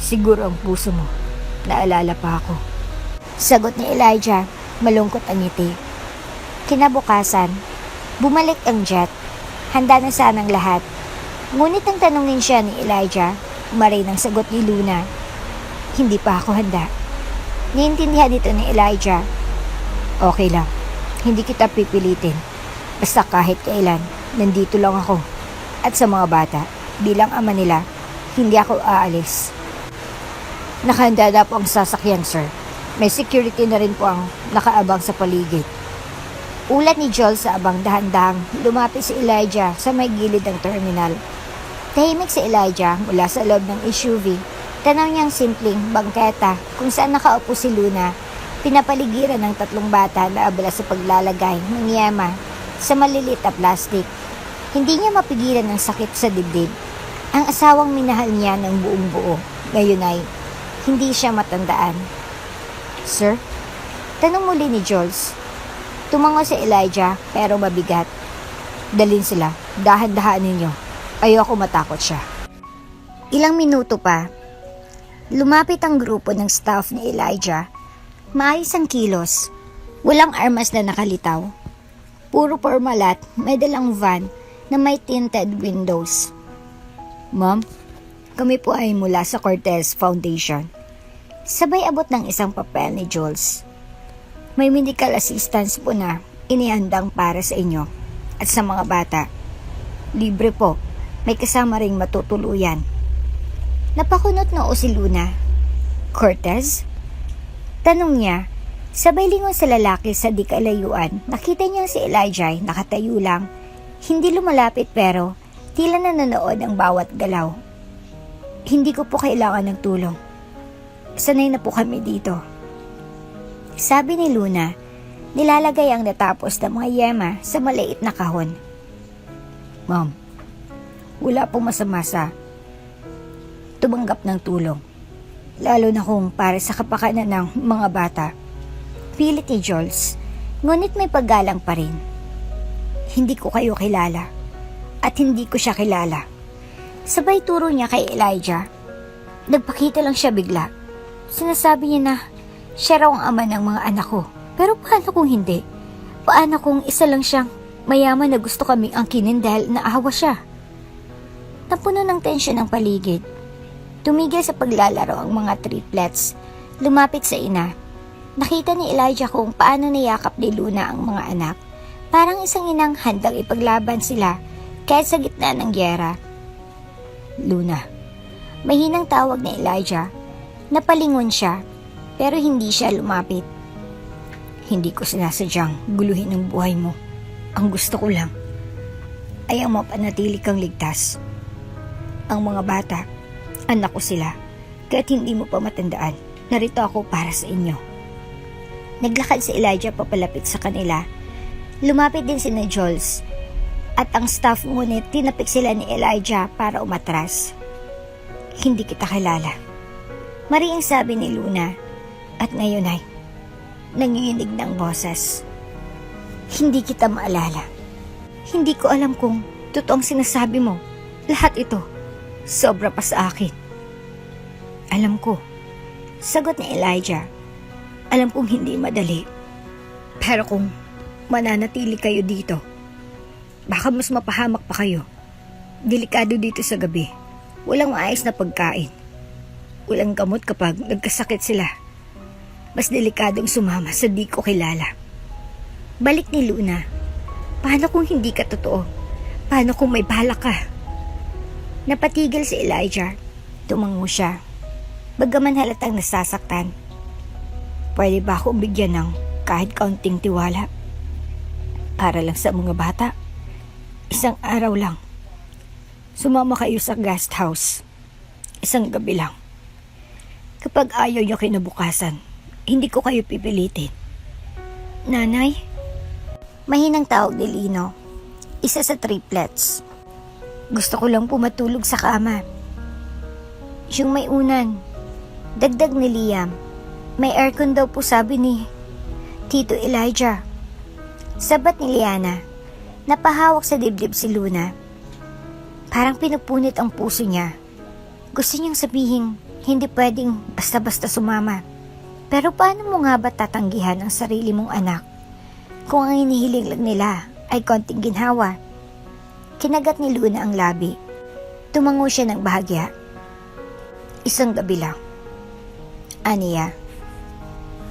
Siguro ang puso mo. Naalala pa ako. Sagot ni Elijah, malungkot ang ngiti. Kinabukasan, bumalik ang jet. Handa na sanang lahat. Ngunit nang tanungin siya ni Elijah, maray ng sagot ni Luna. Hindi pa ako handa. Niintindihan nito ni Elijah. Okay lang. Hindi kita pipilitin. Basta kahit kailan, nandito lang ako. At sa mga bata, bilang ama nila, hindi ako aalis. Nakahanda na po ang sasakyan, sir. May security na rin po ang nakaabang sa paligid. Ulat ni Joel sa abang dahan-dahang lumapit si Elijah sa may gilid ng terminal. Tahimik si Elijah mula sa loob ng SUV. Tanaw niyang simpleng bangketa kung saan nakaupo si Luna. Pinapaligiran ng 3 bata na abala sa paglalagay ng yema sa maliliit na plastic. Hindi niya mapigilan ng sakit sa dibdib. Ang asawang minahal niya ng buong buo. Ngayon ay hindi siya matandaan. Sir? Tanong muli ni Jules. Tumango si Elijah pero mabigat. Dalhin sila. Dahan-dahan ninyo. Ayoko matakot siya. Ilang minuto pa. Lumapit ang grupo ng staff ni Elijah. Maayos ang kilos. Walang armas na nakalitaw. Puro formal at may dalang van na may tinted windows. Ma'am, kami po ay mula sa Cortez Foundation. Sabay abot ng isang papel ni Jules. May medical assistance po na inihandang para sa inyo at sa mga bata. Libre po, may kasama ring matutuluyan. Napakunot noo si Luna. Cortez? Tanong niya. Sabay lingon sa lalaki sa di kalayuan. Nakita niya si Elijah nakatayo lang. Hindi lumalapit pero tila nanonood ang bawat galaw. Hindi ko po kailangan ng tulong. Sanay na po kami dito. Sabi ni Luna, nilalagay ang natapos na mga yema sa maliit na kahon. Ma'am, wala pong masama sa tumanggap ng tulong. Lalo na kung para sa kapakanan ng mga bata. Pilit ni Jules, ngunit may paggalang pa rin. Hindi ko kayo kilala at hindi ko siya kilala. Sabay turo niya kay Elijah. Nagpakita lang siya bigla. Sinasabi niya na siya raw ang ama ng mga anak ko. Pero paano kung hindi? Paano kung isa lang siyang mayaman na gusto kaming angkinin dahil naawa siya? Napuno ng tensyon ang paligid. Tumigil sa paglalaro ang mga triplets. Lumapit sa ina. Nakita ni Elijah kung paano niyakap ni Luna ang mga anak. Parang isang inang handang ipaglaban sila kahit sa gitna ng gyera. Luna. Mahinang tawag ni Elijah. Napalingon siya pero hindi siya lumapit. Hindi ko sinasadyang guluhin ang buhay mo. Ang gusto ko lang ay ang mapanatili kang ligtas. Ang mga bata, anak ko sila. Kahit hindi mo pa matandaan, narito ako para sa inyo. Naglakad si Elijah papalapit sa kanila. Lumapit din si Jules. At ang staff ngunit tinapik sila ni Elijah para umatras. Hindi kita kilala. Mariing sabi ni Luna. At ngayon ay nanginginig ng boses. Hindi kita maalala. Hindi ko alam kung totoong sinasabi mo. Lahat ito, sobra pa sa akin. Alam ko. Sagot ni Elijah. Alam kong hindi madali. Pero kung mananatili kayo dito. Baka mas mapahamak pa kayo. Delikado dito sa gabi. Walang maayos na pagkain. Walang gamot kapag nagkasakit sila. Mas delikadong sumama sa di ko kilala. Balik ni Luna. Paano kung hindi ka totoo? Paano kung may balak ka? Napatigil si Elijah. Tumango siya. Bagaman halatang nasasaktan. Pwede ba akong bigyan ng kahit kaunting tiwala? Para lang sa mga bata. Isang araw lang. Sumama kayo sa guest house. Isang gabi lang. Kapag ayaw niyo kinabukasan, hindi ko kayo pipilitin. Nanay? Mahinang tawag ni Lino. Isa sa triplets. Gusto ko lang pumatulog sa kama. Yung may unan. Dagdag ni Liam. May aircon daw po sabi ni Tito Elijah. Sabat ni Liana. Napahawak sa dibdib si Luna. Parang pinupunit ang puso niya. Gusto niyang sabihin, hindi pwedeng basta-basta sumama. Pero paano mo nga ba tatanggihan ang sarili mong anak kung ang hinihiling lang nila ay konting ginhawa? Kinagat ni Luna ang labi. Tumango siya ng bahagya. Isang gabi lang. Aniya,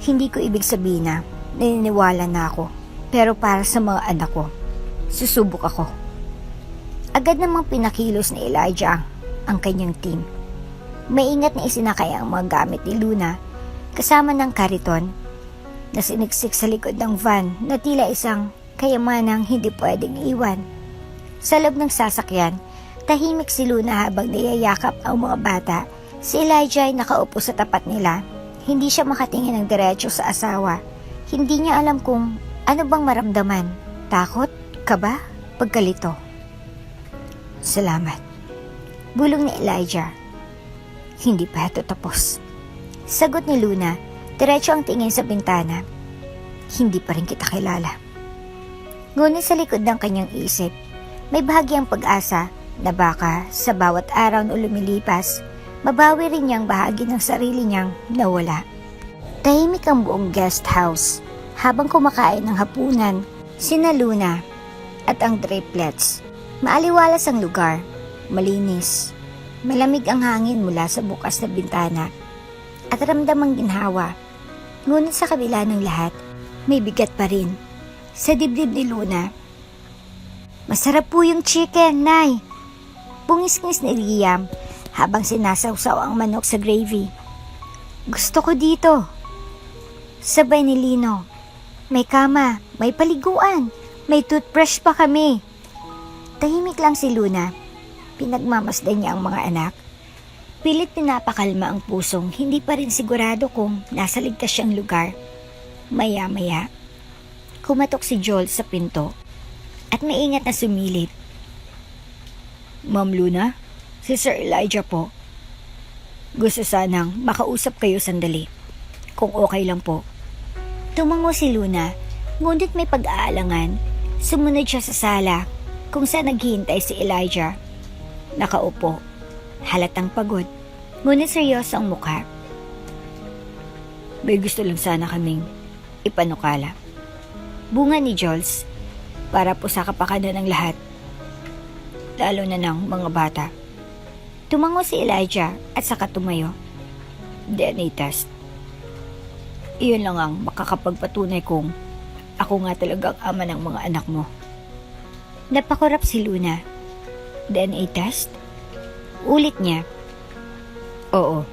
hindi ko ibig sabihin na naniniwala na ako. Pero para sa mga anak ko, susubok ako. Agad namang pinakilos ni Elijah ang kanyang team. Maingat na isinakay ang mga gamit ni Luna kasama ng kariton na siniksik sa likod ng van na tila isang kayamanang hindi pwedeng iwan. Sa loob ng sasakyan, tahimik si Luna habang niyayakap ang mga bata. Si Elijah ay nakaupo sa tapat nila. Hindi siya makatingin ng diretso sa asawa. Hindi niya alam kung ano bang maramdaman. Takot? Kaba? Pagkalito? Salamat. Bulong ni Elijah. Hindi pa ito tapos. Sagot ni Luna, diretso ang tingin sa bintana. Hindi pa rin kita kilala. Ngunit sa likod ng kanyang isip, may bahagyang pag-asa na baka sa bawat araw na lumilipas, mabawi rin niyang bahagi ng sarili niyang nawala. Tahimik ang buong guest house habang kumakain ng hapunan, sina Luna at ang triplets. Maaliwalas ang lugar, malinis, malamig ang hangin mula sa bukas na bintana at ramdam ang ginhawa. Ngunit sa kabila ng lahat, may bigat pa rin. Sa dibdib ni Luna, masarap po yung chicken, Nay. Bungis-ngis ni Liam habang sinasawsaw ang manok sa gravy. Gusto ko dito. Sabay ni Lino. May kama, may paliguan, may toothbrush pa kami. Tahimik lang si Luna. Pinagmamasdan niya ang mga anak. Pilit pinapakalma ang pusong hindi pa rin sigurado kung nasa ligtas siyang lugar. Maya-maya, kumatok si Joel sa pinto at maingat na sumilip. Ma'am Luna, si Sir Elijah po. Gusto sanang makausap kayo sandali. Kung okay lang po. Tumango si Luna, ngunit may pag-aalangan. Sumunod siya sa sala kung saan naghihintay si Elijah. Nakaupo, halatang pagod, ngunit seryoso ang mukha. May gusto lang sana kaming ipanukala. Bunga ni Jules, para po sa kapakanan ng lahat, lalo na ng mga bata. Tumango si Elijah at saka tumayo. DNA test. Iyon lang ang makakapagpatunay kung ako nga talagang ama ng mga anak mo. Napakurap si Luna. DNA test? Ulit niya. Oo,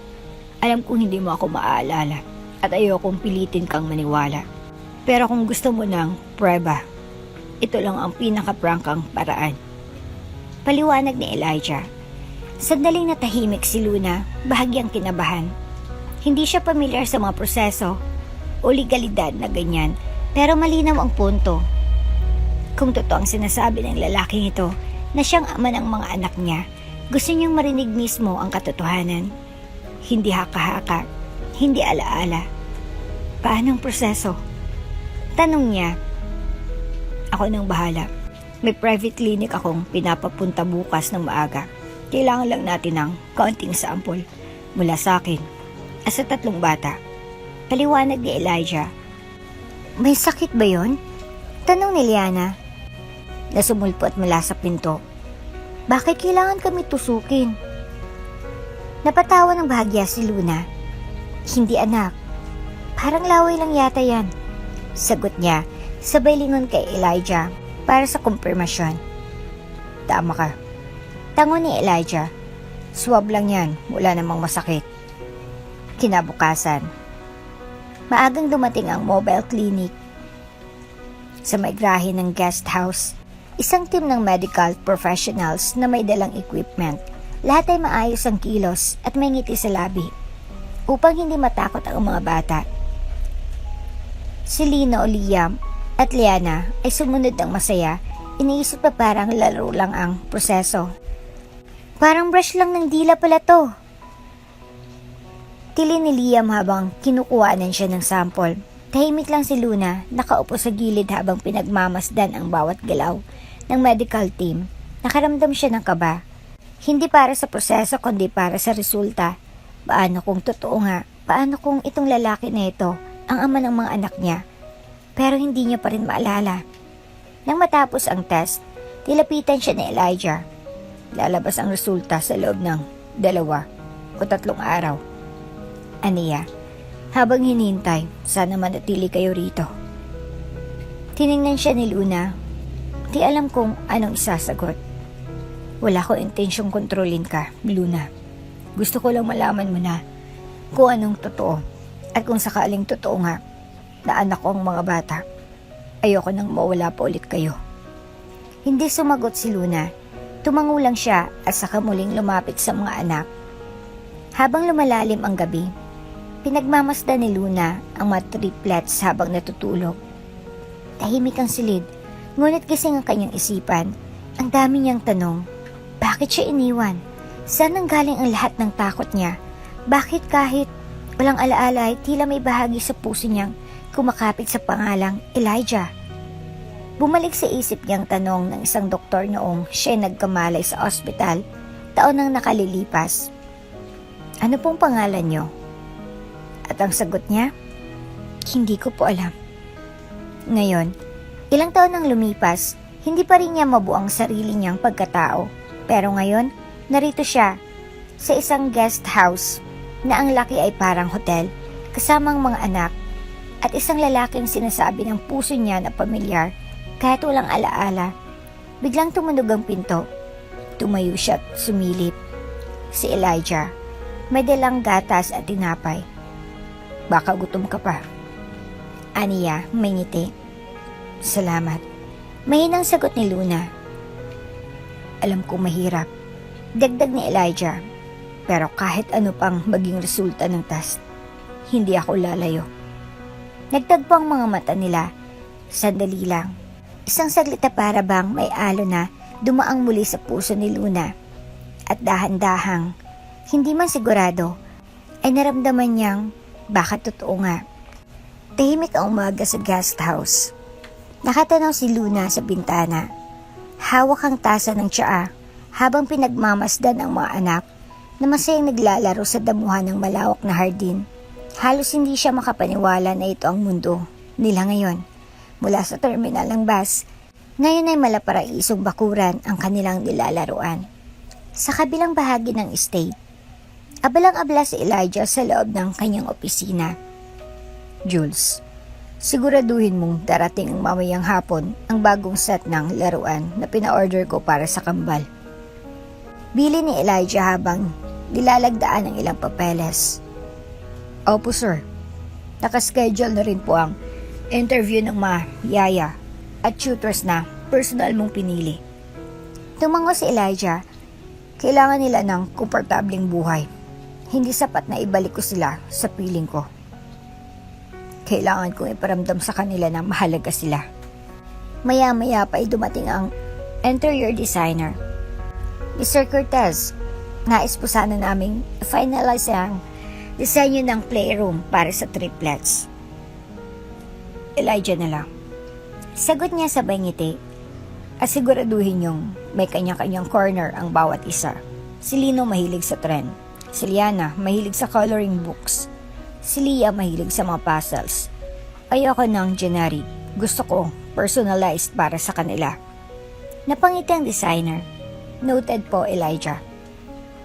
alam kong hindi mo ako maaalala at ayokong pilitin kang maniwala. Pero kung gusto mo ng prueba, ito lang ang pinaka-prangkang paraan. Paliwanag ni Elijah. Sandaling natahimik si Luna, bahagyang kinabahan. Hindi siya pamilyar sa mga proseso o legalidad na ganyan, pero malinaw ang punto. Kung totoo ang sinasabi ng lalaking ito na siyang ama ng mga anak niya, gusto niyang marinig mismo ang katotohanan. Hindi haka-haka, hindi alaala. Paano ang proseso? Tanong niya. Ako nang bahala. May private clinic akong pinapapunta bukas ng maaga. Kailangan lang natin ng kaunting sample mula sa akin at sa 3 bata. Paliwanag ni Elijah. May sakit ba yon? Tanong ni Liana na sumulpot mula sa pinto. Bakit kailangan kami tusukin? Napatawa ng bahagya si Luna. Hindi anak, parang laway lang yata yan. Sagot niya, sabay lingon kay Elijah para sa kumpirmasyon. Tama ka. Tango ni Elijah, swab lang yan, wala namang masakit. Kinabukasan, maagang dumating ang mobile clinic. Sa may grahe ng guest house, isang team ng medical professionals na may dalang equipment. Lahat ay maayos ang kilos at may ngiti sa labi upang hindi matakot ang mga bata. Si Lino, Liam at Liana ay sumunod ng masaya. Iniisip pa parang laro lang ang proseso. Parang brush lang ng dila pala to. Tili ni Liam habang kinukuhanan siya ng sample. Tahimik lang si Luna, nakaupo sa gilid habang pinagmamasdan ang bawat galaw ng medical team. Nakaramdam siya ng kaba. Hindi para sa proseso kundi para sa resulta. Paano kung totoo nga? Paano kung itong lalaki na ito ang ama ng mga anak niya? Pero hindi niya pa rin maalala. Nang matapos ang test, tilapitan siya ni Elijah. Lalabas ang resulta sa loob ng 2 o 3 araw. Aniya, habang hinintay, sana manatili kayo rito. Tiningnan siya ni Luna. Di alam kung anong isasagot. Wala ko intensyong kontrolin ka, Luna. Gusto ko lang malaman mo na kung anong totoo at kung sakaling totoo nga na anak ko ang mga bata. Ayoko nang mawala pa ulit kayo. Hindi sumagot si Luna. Tumango lang siya at saka muling lumapit sa mga anak. Habang lumalalim ang gabi, pinagmamasdan ni Luna ang mga triplets habang natutulog. Tahimik ang silid, ngunit gising ang kanyang isipan. Ang dami niyang tanong. Bakit siya iniwan? Saan nanggaling ang lahat ng takot niya? Bakit kahit walang alaala ay tila may bahagi sa puso niyang kumakapit sa pangalang Elijah? Bumalik sa isip niyang tanong ng isang doktor noong siya nagkamalay sa ospital taon nang nakalilipas. Ano pong pangalan niyo? At ang sagot niya, hindi ko po alam. Ngayon, ilang taon nang lumipas, hindi pa rin niya mabuo ang sarili niyang pagkatao. Pero ngayon, narito siya sa isang guest house na ang laki ay parang hotel, kasamang mga anak at isang lalaking sinasabi ng puso niya na pamilyar kahit walang alaala. Biglang tumunog ang pinto. Tumayo siya at sumilip. Si Elijah, may dalang gatas at tinapay. Baka gutom ka pa. Aniya, may ngiti. Salamat. Mahinang sagot ni Luna. Alam ko mahirap. Dagdag ni Elijah. Pero kahit ano pang maging resulta ng test, hindi ako lalayo. Nagtagpo ang mga mata nila. Sandali lang. Isang saglit na para bang may alo na dumaang muli sa puso ni Luna. At dahan-dahang, hindi man sigurado, ay naramdaman niyang baka totoo nga. Tahimik ang umaga sa guest house. Nakatanaw si Luna sa bintana. Hawak ang tasa ng tsaa habang pinagmamasdan ang mga anak na masayang naglalaro sa damuhan ng malawak na hardin. Halos hindi siya makapaniwala na ito ang mundo nila ngayon. Mula sa terminal ng bus, ngayon ay malaparaisong bakuran ang kanilang nilalaruan. Sa kabilang bahagi ng estate, abalang-abala si Elijah sa loob ng kanyang opisina. Jules, siguraduhin mong darating ang mamayang hapon ang bagong set ng laruan na pina-order ko para sa kambal. Bili ni Elijah habang nilalagdaan ang ilang papeles. Opo sir, nakaschedule na rin po ang interview ng mga yaya at tutors na personal mong pinili. Tumango si Elijah. Kailangan nila ng komportableng buhay. Hindi sapat na ibalik ko sila sa piling ko. Kailangan kong iparamdam sa kanila na mahalaga sila. Maya-maya pa ay dumating ang interior designer. Mr. Cortez, nais po sana naming finalize ang disenyo ng playroom para sa triplets. Elijah na lang. Sagot niya sabay ngiti. Asiguraduhin niyong may kanya-kanyang corner ang bawat isa. Si Lino mahilig sa trend. Si Liana mahilig sa coloring books. Si Lia mahilig sa mga puzzles. Ayoko ng generic Gusto ko personalized para sa kanila. Napangiti ang designer. Noted po, Elijah.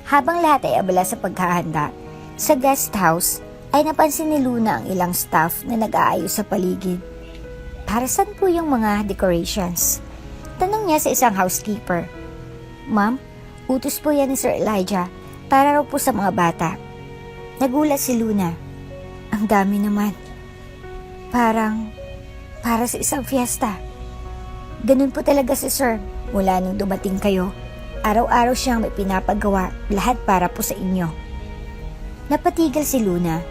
Habang lahat ay abala sa paghahanda, sa guest house ay napansin ni Luna ang ilang staff na nag-aayos sa paligid. Para saan po yung mga decorations? Tanong niya sa isang housekeeper. Ma'am, utos po yan ni Sir Elijah para raw po sa mga bata. Nagulat si Luna. Ang dami naman. Para sa isang fiesta. Ganun po talaga si Sir. Mula nung dumating kayo, araw-araw siyang may pinapagawa, lahat para po sa inyo. Napatigil si Luna.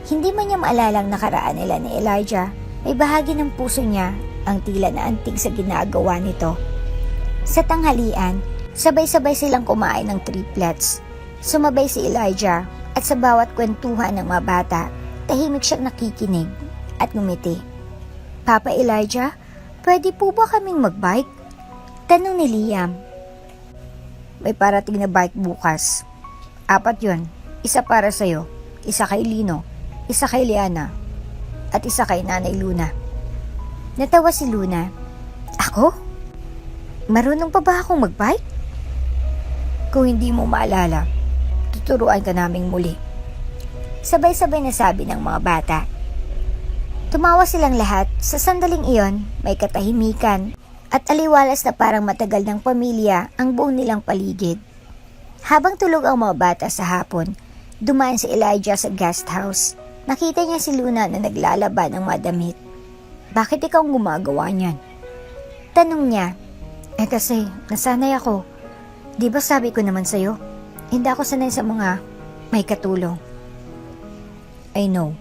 Hindi man niya maalalang nakaraan nila ni Elijah, may bahagi ng puso niya ang tila na antig sa ginagawa nito. Sa tanghalian, sabay-sabay silang kumain ng triplets. Sumabay si Elijah at sa bawat kwentuhan ng mga bata, tahimik siyang nakikinig at ngumiti. Papa Elijah, pwede po ba kaming magbike? Tanong ni Liam. May parating na bike bukas. 4 yon. Isa para sa'yo, isa kay Lino, isa kay Liana, at isa kay Nanay Luna. Natawa si Luna. Ako? Marunong pa ba akong magbike? Kung hindi mo maalala, tuturuan ka naming muli. Sabay-sabay na sabi ng mga bata. Tumawa silang lahat. Sa sandaling iyon, may katahimikan at aliwalas na parang matagal ng pamilya ang buong nilang paligid. Habang tulog ang mga bata sa hapon, dumaan si Elijah sa guest house. Nakita niya si Luna na naglalaba ng mga damit. Bakit ikaw gumagawa niyan? Tanong niya. Kasi nasanay ako. Di ba sabi ko naman sa'yo? Hindi ako sanay sa mga may katulong. I know.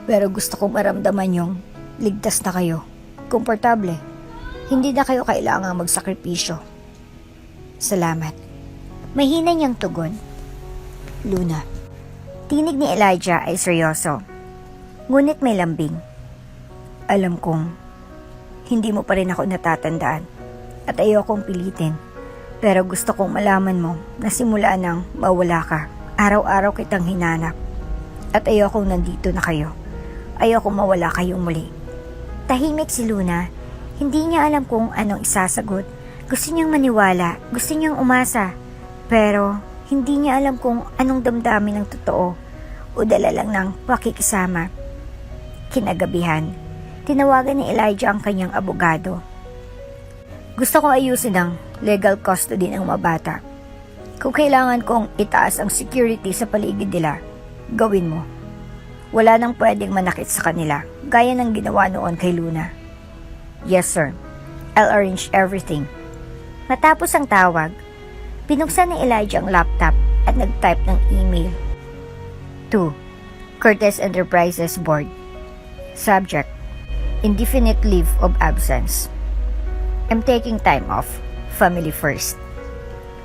Pero gusto kong maramdaman yung ligtas na kayo. Komportable. Hindi na kayo kailangang magsakripisyo. Salamat. Mahina niyang tugon. Luna. Tinig ni Elijah ay seryoso. Ngunit may lambing. Alam kong hindi mo pa rin ako natatandaan at ayokong pilitin. Pero gusto kong malaman mo na simula nang mawala ka, araw-araw kitang hinanap. At ayokong nandito na kayo. Ayokong mawala kayong muli. Tahimik si Luna. Hindi niya alam kung anong isasagot. Gusto niyang maniwala, gusto niyang umasa. Pero hindi niya alam kung anong damdamin ng totoo o dala lang ng pakikisama. Kinagabihan, tinawagan ni Elijah ang kanyang abogado. Gusto kong ayusin ang legal custody ng mga bata. Kung kailangan kong itaas ang security sa paligid nila, gawin mo. Wala nang pwedeng manakit sa kanila, gaya ng ginawa noon kay Luna. Yes, sir. I'll arrange everything. Matapos ang tawag, pinuksan ni Elijah ang laptop at nag-type ng email. To Curtis Enterprises Board. Subject: Indefinite leave of absence. I'm taking time off. Family first.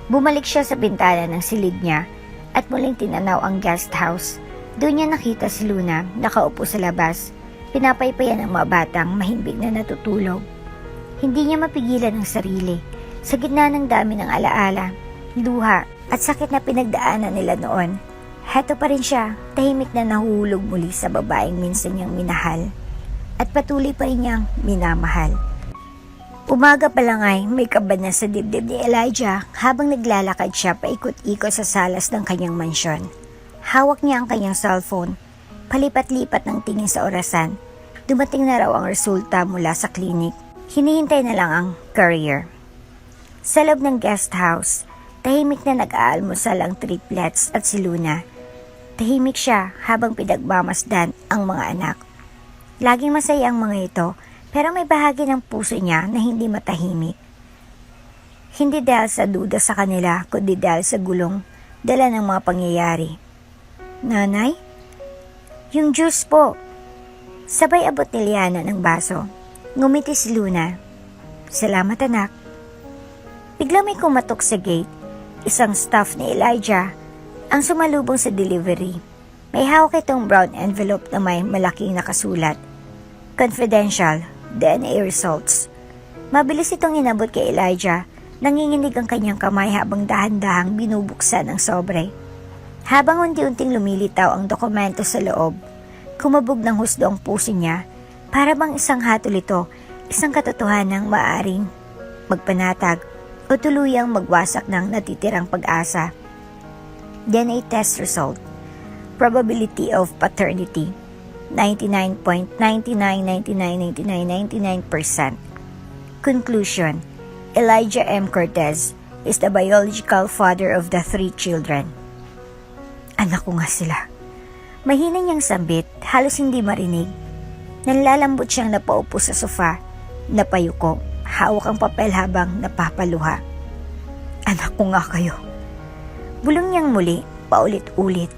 Bumalik siya sa bintana ng silid niya at muling tinanaw ang guest house. Doon niya nakita si Luna nakaupo sa labas. Pinapaypayan ng mga batang mahimbing na natutulog. Hindi niya mapigilan ang sarili. Sa gitna ng dami ng alaala, luha at sakit na pinagdaanan nila noon, heto pa rin siya, tahimik na nahuhulog muli sa babaeng minsan niyang minahal. At patuloy pa rin niyang minamahal. Umaga pa lang ay may kaba na sa dibdib ni Elijah habang naglalakad siya paikot-ikot sa salas ng kanyang mansyon. Hawak niya ang kanyang cellphone. Palipat-lipat ng tingin sa orasan. Dumating na raw ang resulta mula sa klinik. Hinihintay na lang ang courier. Sa loob ng guest house, tahimik na nag-aalmusal ang triplets at si Luna. Tahimik siya habang pinagmamasdan ang mga anak. Laging masaya ang mga ito, pero may bahagi ng puso niya na hindi matahimik. Hindi dahil sa duda sa kanila, kundi dahil sa gulong dala ng mga pangyayari. Nanay? Yung juice po. Sabay abot ni Liana ng baso. Ngumiti si Luna. Salamat anak. Biglang may kumatok sa gate. Isang staff ni Elijah ang sumalubong sa delivery. May hawak itong brown envelope na may malaking nakasulat. Confidential, DNA results. Mabilis itong inabot kay Elijah. Nanginginig ang kanyang kamay habang dahan-dahang binubuksan ang sobre. Habang unti-unting lumilitaw ang dokumento sa loob, kumabog ng husdo ang puso niya Para bang isang hatol ito, isang katotohanang maaaring magpanatag o tuluyang magwasak ng natitirang pag-asa. DNA test result. Probability of paternity. 99.99999999%. Conclusion. Elijah M. Cortez is the biological father of the 3 children. Anak ko nga sila. Mahina niyang sambit, halos hindi marinig. Nanlalambot siyang napaupo sa sofa, napayuko, hawak ang papel habang napapaluha. Anak ko nga kayo. Bulong niyang muli, paulit-ulit.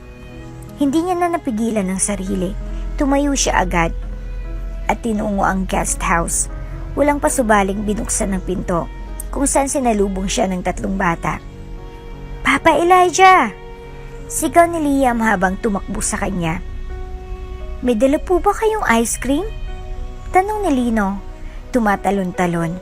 Hindi niya na napigilan ng sarili. Tumayo siya agad at tinungo ang guest house. Walang pasubaling binuksan ng pinto kung saan sinalubong siya ng 3 bata. Papa Elijah! Sigaw ni Liam habang tumakbo sa kanya. May dala po ba kayong ice cream? Tanong ni Lino, tumatalon-talon.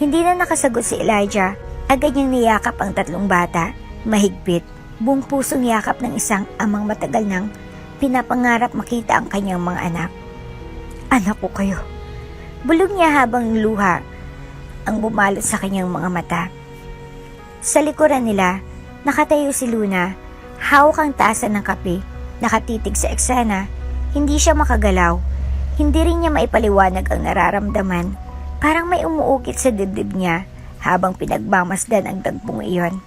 Hindi na nakasagot si Elijah, agad niyang niyakap ang 3 bata, mahigpit, buong pusong yakap ng isang amang matagal nang pinapangarap makita ang kanyang mga anak. Anak ko kayo. Bulog niya habang luha ang bumalot sa kanyang mga mata. Sa likuran nila, nakatayo si Luna, hawak ang tasa ng kape, nakatitig sa eksena. Hindi siya makagalaw. Hindi rin niya maipaliwanag ang nararamdaman. Parang may umuukit sa dibdib niya habang pinagmamasdan ang tagpong iyon.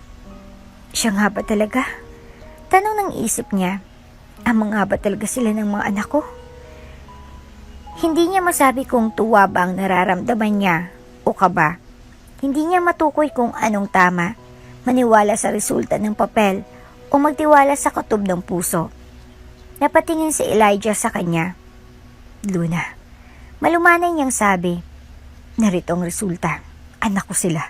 Siya nga ba talaga? Tanong ng isip niya. Ama nga ba talaga sila ng mga anak ko? Hindi niya masabi kung tuwa ba ang nararamdaman niya o kaba. Hindi niya matukoy kung anong tama, maniwala sa resulta ng papel o magtiwala sa katob ng puso. Napatingin si Elijah sa kanya. Luna, malumanay niyang sabi, narito ang resulta, anak ko sila.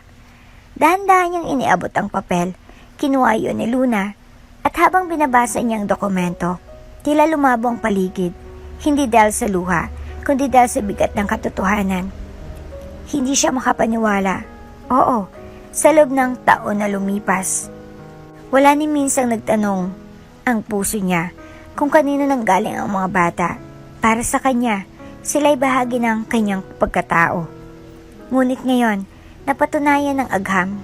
Dahan-dahan niyang iniabot ang papel, kinuha yun ni Luna, at habang binabasa niyang dokumento, tila lumabo ang paligid, hindi dahil sa luha, kundi dahil sa bigat ng katotohanan. Hindi siya makapaniwala. Oo, sa loob ng taon na lumipas. Wala ni minsang nagtanong ang puso niya kung kanino nanggaling ang mga bata. Para sa kanya, sila'y bahagi ng kanyang pagkatao. Ngunit ngayon, napatunayan ng agham.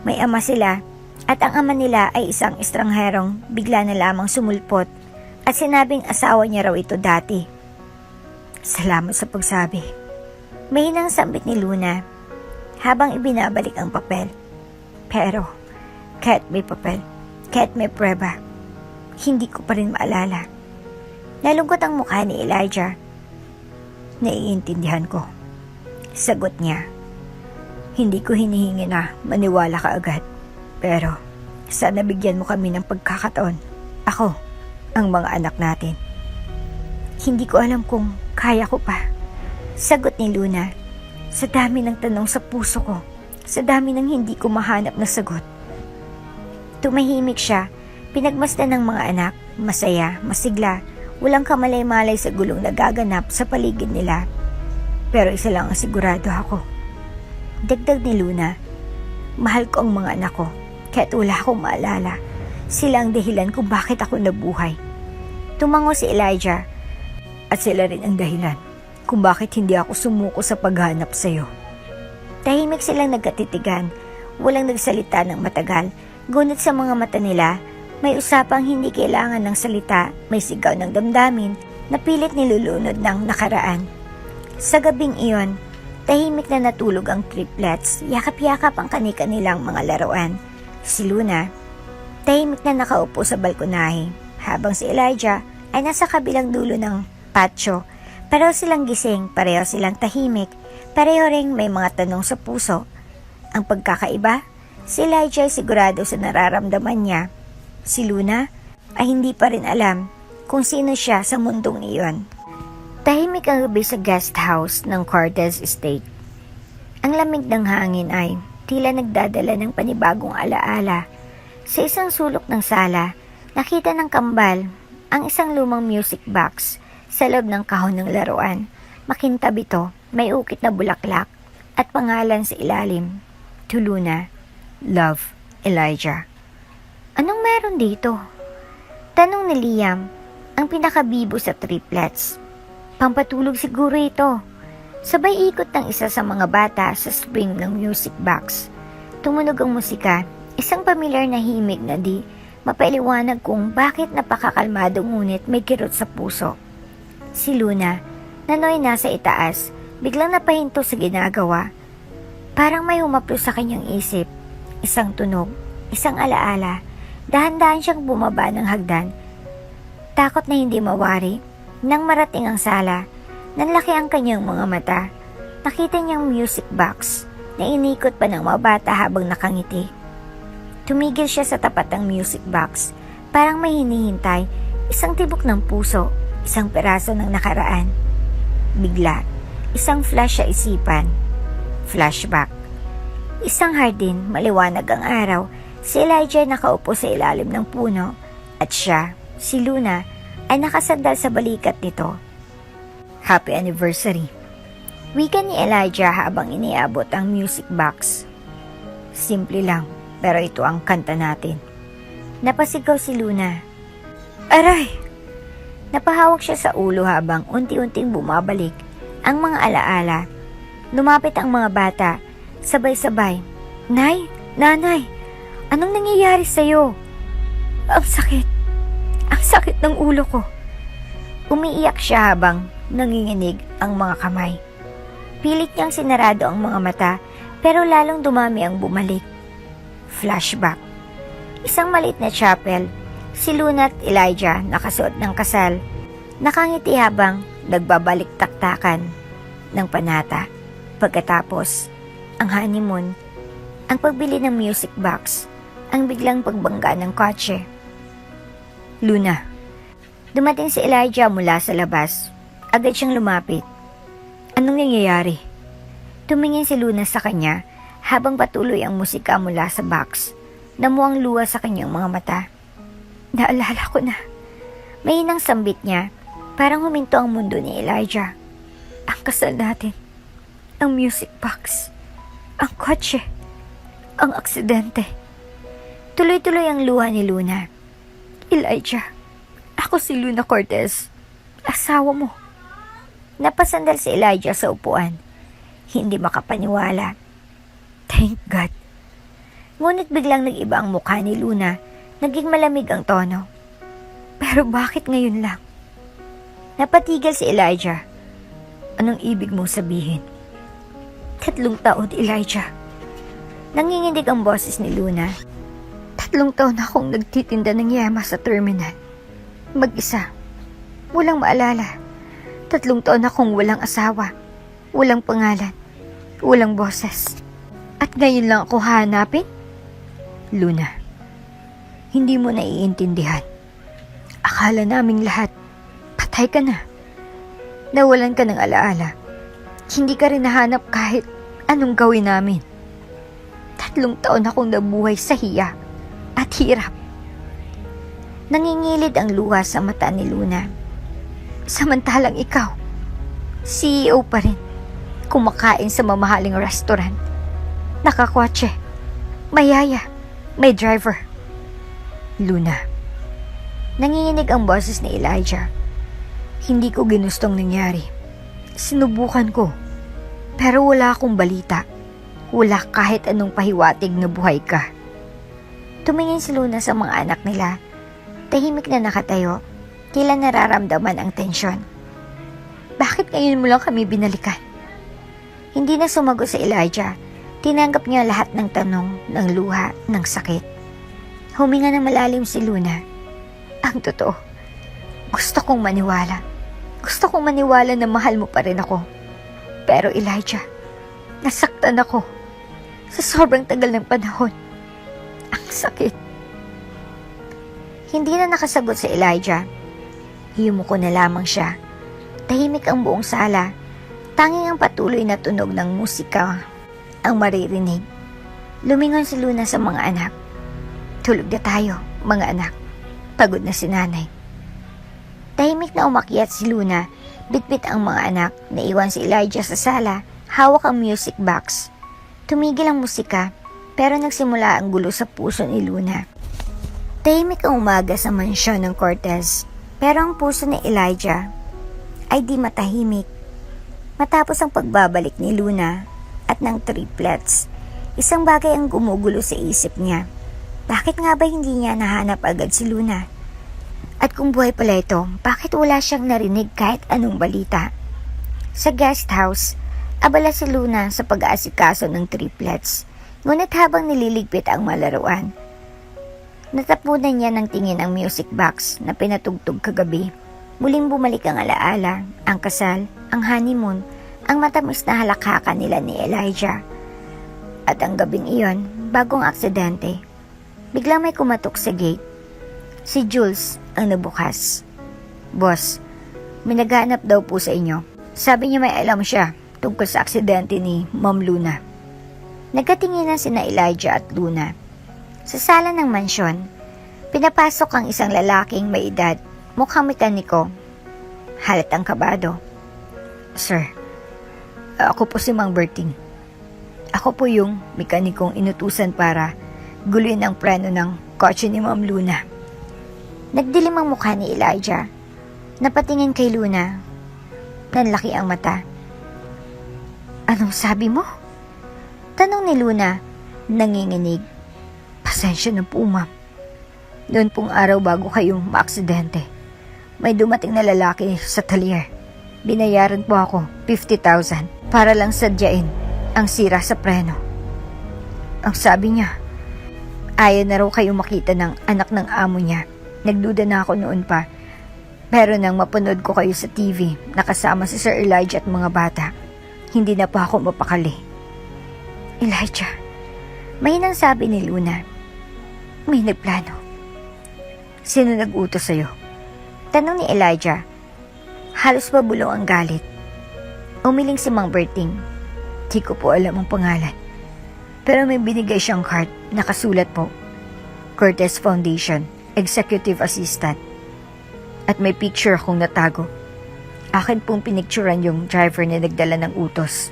May ama sila at ang ama nila ay isang estrangherong bigla na lamang sumulpot at sinabing asawa niya raw ito dati. Salamat sa pagsabi. Mahinang sambit ni Luna habang ibinabalik ang papel. Pero, kahit may papel, kahit may prueba, hindi ko pa rin maalala. Nalungkot ang mukha ni Elijah. Naiintindihan ko. Sagot niya. Hindi ko hinihingi na maniwala ka agad. Pero, sana bigyan mo kami ng pagkakataon. Ako, ang mga anak natin. Hindi ko alam kung kaya ko pa. Sagot ni Luna. Sa dami ng tanong sa puso ko, sa dami ng hindi ko mahanap na sagot. Tumahimik siya, pinagmasdan ng mga anak, masaya, masigla, walang kamalay-malay sa gulong nagaganap sa paligid nila. Pero isa lang ang sigurado ako. Dagdag ni Luna, mahal ko ang mga anak ko, kahit wala akong maalala. Sila ang dahilan kung bakit ako nabuhay. Tumango si Elijah, at sila rin ang dahilan kung bakit hindi ako sumuko sa paghanap sa iyo. Tahimik silang nagkatitigan, walang nagsalita ng matagal, ngunit sa mga mata nila, may usapang hindi kailangan ng salita, may sigaw ng damdamin na pilit nilulunod ng nakaraan. Sa gabing iyon, tahimik na natulog ang triplets, yakap-yakap ang kani-kanilang mga laruan. Si Luna, tahimik na nakaupo sa balkonahe, habang si Elijah ay nasa kabilang dulo ng patio. Pareho silang gising, pareho silang tahimik, pareho ring may mga tanong sa puso. Ang pagkakaiba, si Elijah ay sigurado sa nararamdaman niya. Si Luna ay hindi pa rin alam kung sino siya sa mundong iyon. Tahimik ang gabi sa guest house ng Cortez Estate. Ang lamig ng hangin ay tila nagdadala ng panibagong alaala. Sa isang sulok ng sala, nakita ng kambal ang isang lumang music box sa loob ng kahon ng laruan. Makintab ito, may ukit na bulaklak at pangalan sa ilalim. To Luna, Love, Elijah. Anong meron dito? Tanong ni Liam, ang pinakabibo sa triplets. Pampatulog siguro ito. Sabay ikot ng isa sa mga bata sa spring ng music box. Tumunog ang musika, isang pamilyar na himig na di mapailiwanag kung bakit napakakalmado ngunit may kirot sa puso. Si Luna, nanoy nasa itaas, biglang napahinto sa ginagawa. Parang may humaplo sa kanyang isip. Isang tunog, isang alaala. Dahan-dahan siyang bumaba ng hagdan. Takot na hindi mawari. Nang marating ang sala, nanlaki ang kanyang mga mata. Nakita niyang music box na inikot pa ng mga bata habang nakangiti. Tumigil siya sa tapat ng music box. Parang may hinihintay, isang tibok ng puso, isang peraso ng nakaraan. Bigla, isang flash sa isipan. Flashback. Isang hardin, maliwanag ang araw. Si Elijah nakaupo sa ilalim ng puno at siya, si Luna, ay nakasandal sa balikat nito. Happy anniversary. Wika ni Elijah habang iniabot ang music box. Simple lang, pero ito ang kanta natin. Napasigaw si Luna. Aray! Napahawak siya sa ulo habang unti-unting bumabalik ang mga alaala. Lumapit ang mga bata, sabay-sabay. Nay, nanay, anong nangyayari sa'yo? Ang sakit. Ang sakit ng ulo ko. Umiiyak siya habang nanginginig ang mga kamay. Pilit niyang sinarado ang mga mata pero lalong dumami ang bumalik. Flashback. Isang maliit na chapel. Si Luna at Elijah nakasuot ng kasal. Nakangiti habang nagbabalik taktakan ng panata. Pagkatapos, ang honeymoon, ang pagbili ng music box, ang biglang pagbangga ng kotse. Luna. Dumating si Elijah mula sa labas. Agad siyang lumapit. Anong nangyayari? Tumingin si Luna sa kanya habang patuloy ang musika mula sa box. Namuang luha sa kanyang mga mata. Naalala ko na. Mahinang sambit niya. Parang huminto ang mundo ni Elijah. Ang kasal natin. Ang music box. Ang kotse. Ang aksidente. Tuloy-tuloy ang luha ni Luna. Elijah, ako si Luna Cortez. Asawa mo. Napasandal si Elijah sa upuan. Hindi makapaniwala. Thank God. Ngunit biglang nag-iba ang mukha ni Luna. Naging malamig ang tono. Pero bakit ngayon lang? Napatigil si Elijah. Anong ibig mong sabihin? 3 taon, Elijah. Nanginginig ang boses ni Luna. 3 taon akong nagtitinda ng yema sa terminal. Mag-isa. Walang maalala. 3 taon akong walang asawa. Walang pangalan. Walang boses. At ngayon lang ako hanapin? Luna, hindi mo naiintindihan. Akala naming lahat, patay ka na. Nawalan ka ng alaala. Hindi ka rin nahanap kahit anong gawin namin. 3 taon akong nabuhay sa hiya at hirap. Nangingilid ang luha sa mata ni Luna. Samantalang ikaw, CEO pa rin. Kumakain sa mamahaling restaurant. Nakakotse. Mayaya. May driver. Luna. Nanginginig ang boses ni Elijah. Hindi ko ginustong nangyari. Sinubukan ko. Pero wala akong balita. Wala kahit anong pahiwatig na buhay ka. Tumingin si Luna sa mga anak nila. Tahimik na nakatayo. Tila nararamdaman ang tensyon. Bakit ngayon mo lang kami binalikan? Hindi na sumagot si Elijah. Tinanggap niya lahat ng tanong, ng luha, ng sakit. Huminga na malalim si Luna. Ang totoo, gusto kong maniwala. Gusto kong maniwala na mahal mo pa rin ako. Pero Elijah, nasaktan ako. Sa sobrang tagal ng panahon. Ang sakit. Hindi na nakasagot si Elijah. Hiyumuko na lamang siya. Tahimik ang buong sala. Tanging ang patuloy na tunog ng musika ang maririnig. Lumingon si Luna sa mga anak. Tulog na tayo, mga anak. Pagod na si nanay. Tahimik na umakyat si Luna. Bitbit ang mga anak. Naiwan si Elijah sa sala. Hawak ang music box. Tumigil ang musika. Pero nagsimula ang gulo sa puso ni Luna. Tahimik ang umaga sa mansyon ng Cortez. Pero ang puso ni Elijah ay di matahimik. Matapos ang pagbabalik ni Luna at ng triplets, isang bagay ang gumugulo sa isip niya. Bakit nga ba hindi niya nahanap agad si Luna? At kung buhay pala ito, bakit wala siyang narinig kahit anong balita? Sa guest house, abala si Luna sa pag-aasikaso ng triplets. Ngunit habang nililigpit ang malaruan, natapunan niya ng tingin ang music box na pinatugtog kagabi. Muling bumalik ang alaala, ang kasal, ang honeymoon, ang matamis na halakhakan nila ni Elijah. At ang gabing iyon, bagong aksidente, biglang may kumatok sa gate. Si Jules ang nabukas. "Boss, may naghahanap daw po sa inyo. Sabi niya may alam siya tungkol sa aksidente ni Ma'am Luna." Nagkatinginan sina Elijah at Luna. Sa sala ng mansyon, pinapasok ang isang lalaking may edad, mukhang mekaniko. Halatang kabado. "Sir, ako po si Mang Berting. Ako po yung mekanikong inutusan para guluhin ang preno ng kotse ni Ma'am Luna." Nagdilim ang mukha ni Elijah. Napatingin kay Luna. Nanlaki ang mata. "Anong sabi mo?" Tanong ni Luna, nanginginig. "Pasensya na po, ma'am. Noon pong araw bago kayong maaksidente, may dumating na lalaki sa talyer. Binayaran po ako 50,000 para lang sadyain ang sira sa preno. Ang sabi niya, ayaw na raw kayong makita ng anak ng amo niya. Nagduda na ako noon pa. Pero nang mapanood ko kayo sa TV, nakasama si Sir Elijah at mga bata, hindi na pa ako mapakali." "Elijah," mahinang sabi ni Luna. "May nagplano." "Sino nag-utos sa'yo?" Tanong ni Elijah. Halos mabulong ang galit. Umiling si Mang Berting. "Di ko po alam ang pangalan. Pero may binigay siyang card, nakasulat po, Cortez Foundation, Executive Assistant. At may picture akong natago. Akin pong pinicturan yung driver na nagdala ng utos."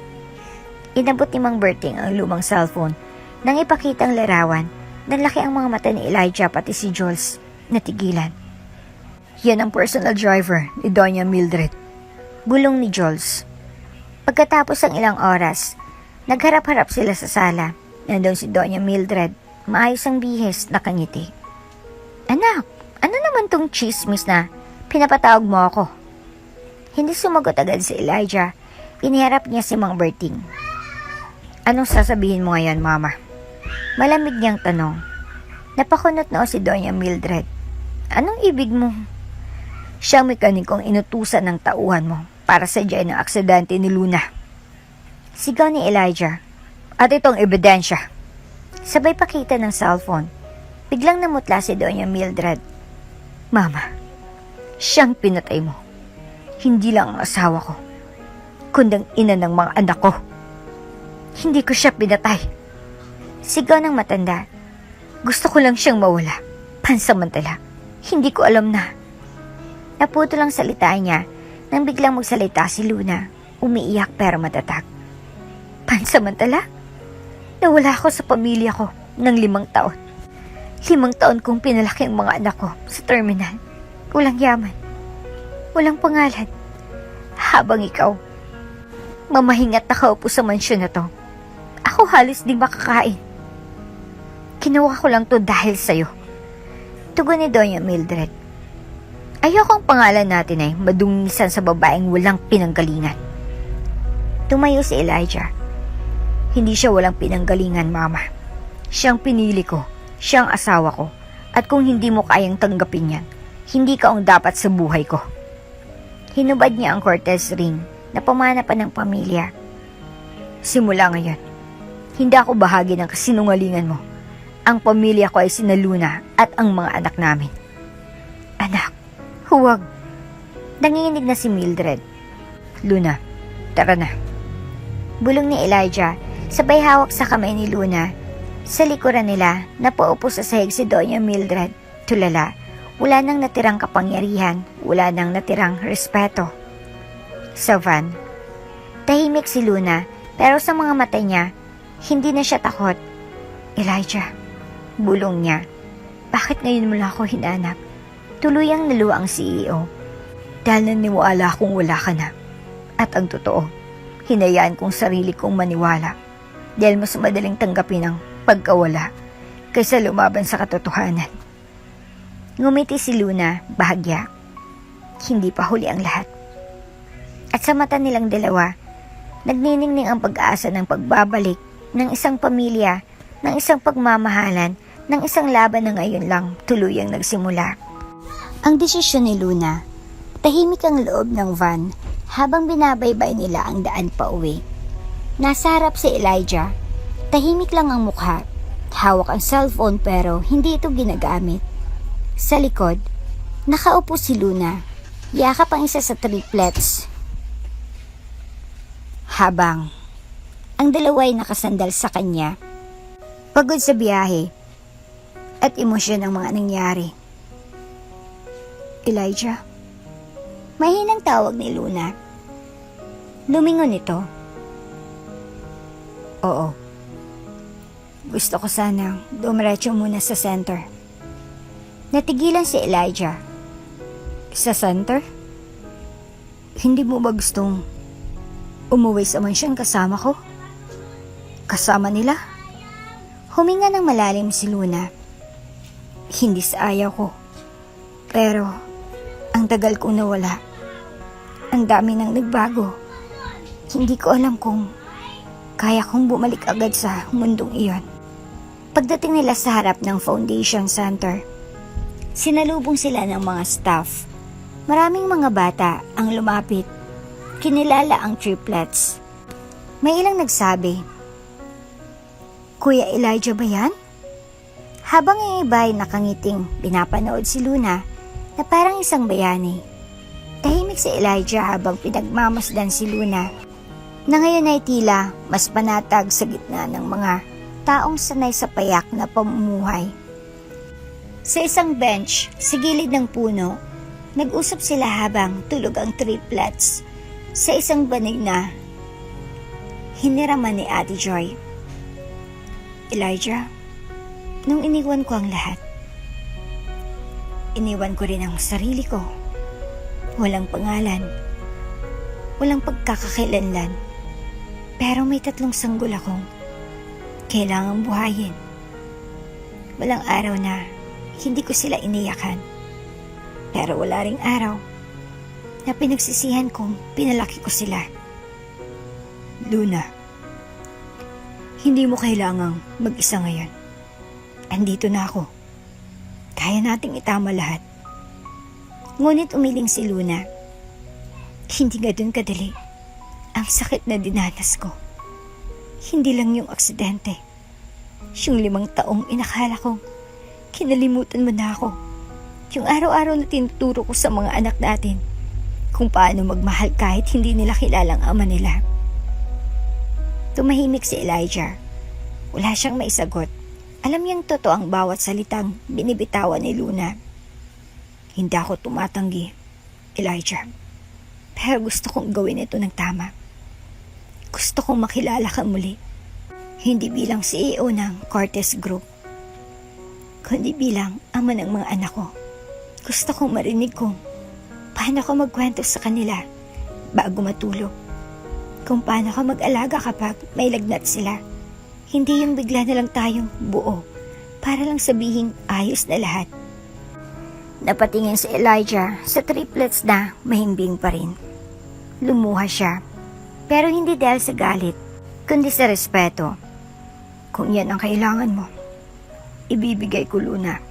Inabot ni Mang Berting ang lumang cellphone nang ipakita ang larawan. Nanlaki ang mga mata ni Elijah pati si Jules. Natigilan. "Yan ang personal driver ni Doña Mildred," bulong ni Jules. Pagkatapos ng ilang oras, nagharap-harap sila sa sala. Nandun si Doña Mildred, maayos ang bihis, nakangiti. "Anak, ano naman tong chismis na pinapatawag mo ako?" Hindi sumagot agad si Elijah. Iniharap niya si Mang Berting. "Anong sasabihin mo ngayon, Mama?" Malamig niyang tanong. Napakunot noo si Doña Mildred. "Anong ibig mo?" "Siyang mekanikong inutusan ng tauhan mo para sadyain ang aksidente ni Luna." Sigaw ni Elijah. "At itong ebidensya." Sabay pakita ng cellphone. Biglang namutla si Doña Mildred. "Mama, siyang pinatay mo. Hindi lang ang asawa ko, kundi ang ina ng mga anak ko. Hindi ko siya pinatay." Sigaw ng matanda. "Gusto ko lang siyang mawala. Pansamantala. Hindi ko alam na." Naputo lang salita niya nang biglang magsalita si Luna. Umiiyak pero matatag. "Pansamantala? Nawala ako sa pamilya ko ng 5 taon. 5 taon kong pinalaki ang mga anak ko sa terminal. Walang yaman. Walang pangalan. Habang ikaw, mamahingat nakaupo sa mansyon na to, ako halos di makakain. Kinuha ko lang to dahil sa'yo." Tugon ni Doña Mildred. "Ayoko ang pangalan natin ay madungisan sa babaeng walang pinanggalingan." Tumayo si Elijah. "Hindi siya walang pinanggalingan, Mama. Siyang pinili ko, siyang asawa ko, at kung hindi mo kayang tanggapin yan, hindi ka ang dapat sa buhay ko." Hinubad niya ang Cortez ring na pamana pa ng pamilya. "Simula ngayon, hindi ako bahagi ng kasinungalingan mo. Ang pamilya ko ay sina Luna at ang mga anak namin." "Anak, huwag." Nanginginig na si Mildred. "Luna, tara na." Bulong ni Elijah, sabay hawak sa kamay ni Luna. Sa likuran nila, napaupo sa sahig si Doña Mildred. Tulala, wala nang natirang kapangyarihan, wala nang natirang respeto. Sa van, tahimik si Luna, pero sa mga mata niya, hindi na siya takot. "Elijah," bulong niya, "bakit ngayon mo lang ako hinanap?" Tuluyang naluwa ang CEO. dahil naniwala akong wala ka na. At ang totoo, hinayaan kong sarili kong maniwala dahil mas madaling tanggapin ang pagkawala kaysa lumaban sa katotohanan. Ngumiti si Luna, bahagya. Hindi pa huli ang lahat. At sa mata nilang dalawa, nagniningning ang pag-asa ng pagbabalik ng isang pamilya, ng isang pagmamahalan, ng isang laban na ngayon lang tuluyang nagsimula. Ang desisyon ni Luna, tahimik ang loob ng van habang binabaybay nila ang daan pa uwi. Nasa harap si Elijah, tahimik lang ang mukha, hawak ang cellphone pero hindi ito ginagamit. Sa likod, nakaupo si Luna, yakap ang isa sa triplets. Habang ang dalawa'y nakasandal sa kanya, pagod sa biyahe at emosyon ng mga nangyari. Elijah, mahinang tawag ni Luna. Lumingon ito. Oo. Gusto ko sanang dumiretso muna sa center. Natigilan si Elijah. Sa center? Hindi mo ba gustong umuwi sa mansyon kasama ko? Kasama nila? Huminga ng malalim si Luna. Hindi sa ayaw ko. Pero, ang tagal kong nawala. Ang dami nang nagbago. Hindi ko alam kung kaya kong bumalik agad sa mundong iyon. Pagdating nila sa harap ng Foundation Center, sinalubong sila ng mga staff. Maraming mga bata ang lumapit. Kinilala ang triplets. May ilang nagsabi, Kuya Elijah ba yan? Habang ang iba'y nakangiting pinapanood si Luna na parang isang bayani. Tahimik si Elijah habang pinagmamasdan si Luna na ngayon ay tila mas panatag sa gitna ng mga taong sanay sa payak na pamumuhay. Sa isang bench, sa gilid ng puno, nag-usap sila habang tulog ang triplets sa isang banig na hiniraman ni Ate Joy. Elijah, nung iniwan ko ang lahat, iniwan ko rin ang sarili ko. Walang pangalan, walang pagkakakilanlan, pero may 3 sanggol akong kailangang buhayin. Walang araw na hindi ko sila iniyakan, pero wala ring araw na pinagsisihan kong pinalaki ko sila. Luna, hindi mo kailangang mag-isa ngayon. Andito na ako. Kaya nating itama lahat. Ngunit umiling si Luna. Hindi ganun kadali. Ang sakit na dinanas ko. Hindi lang yung aksidente. Yung 5 taong inakala kong kinalimutan mo na ako. Yung araw-araw na tinuturo ko sa mga anak natin kung paano magmahal kahit hindi nila kilalang ama nila. Tumahimik si Elijah. Wala siyang maisagot. Alam niyang totoo ang bawat salitang binibitawan ni Luna. Hindi ako tumatanggi, Elijah. Pero gusto kong gawin ito ng tama. Gusto kong makilala ka muli. Hindi bilang CEO ng Cortez Group, kundi bilang ama ng mga anak ko. Gusto kong marinig kung paano ko magkwento sa kanila bago matulog. Kung paano ka mag-alaga kapag may lagnat sila. Hindi yung bigla na lang tayong buo para lang sabihin ayos na lahat. Napatingin si Elijah sa triplets na mahimbing pa rin. Lumuha siya, pero hindi dahil sa galit, kundi sa respeto. Kung yan ang kailangan mo, ibibigay ko, Luna.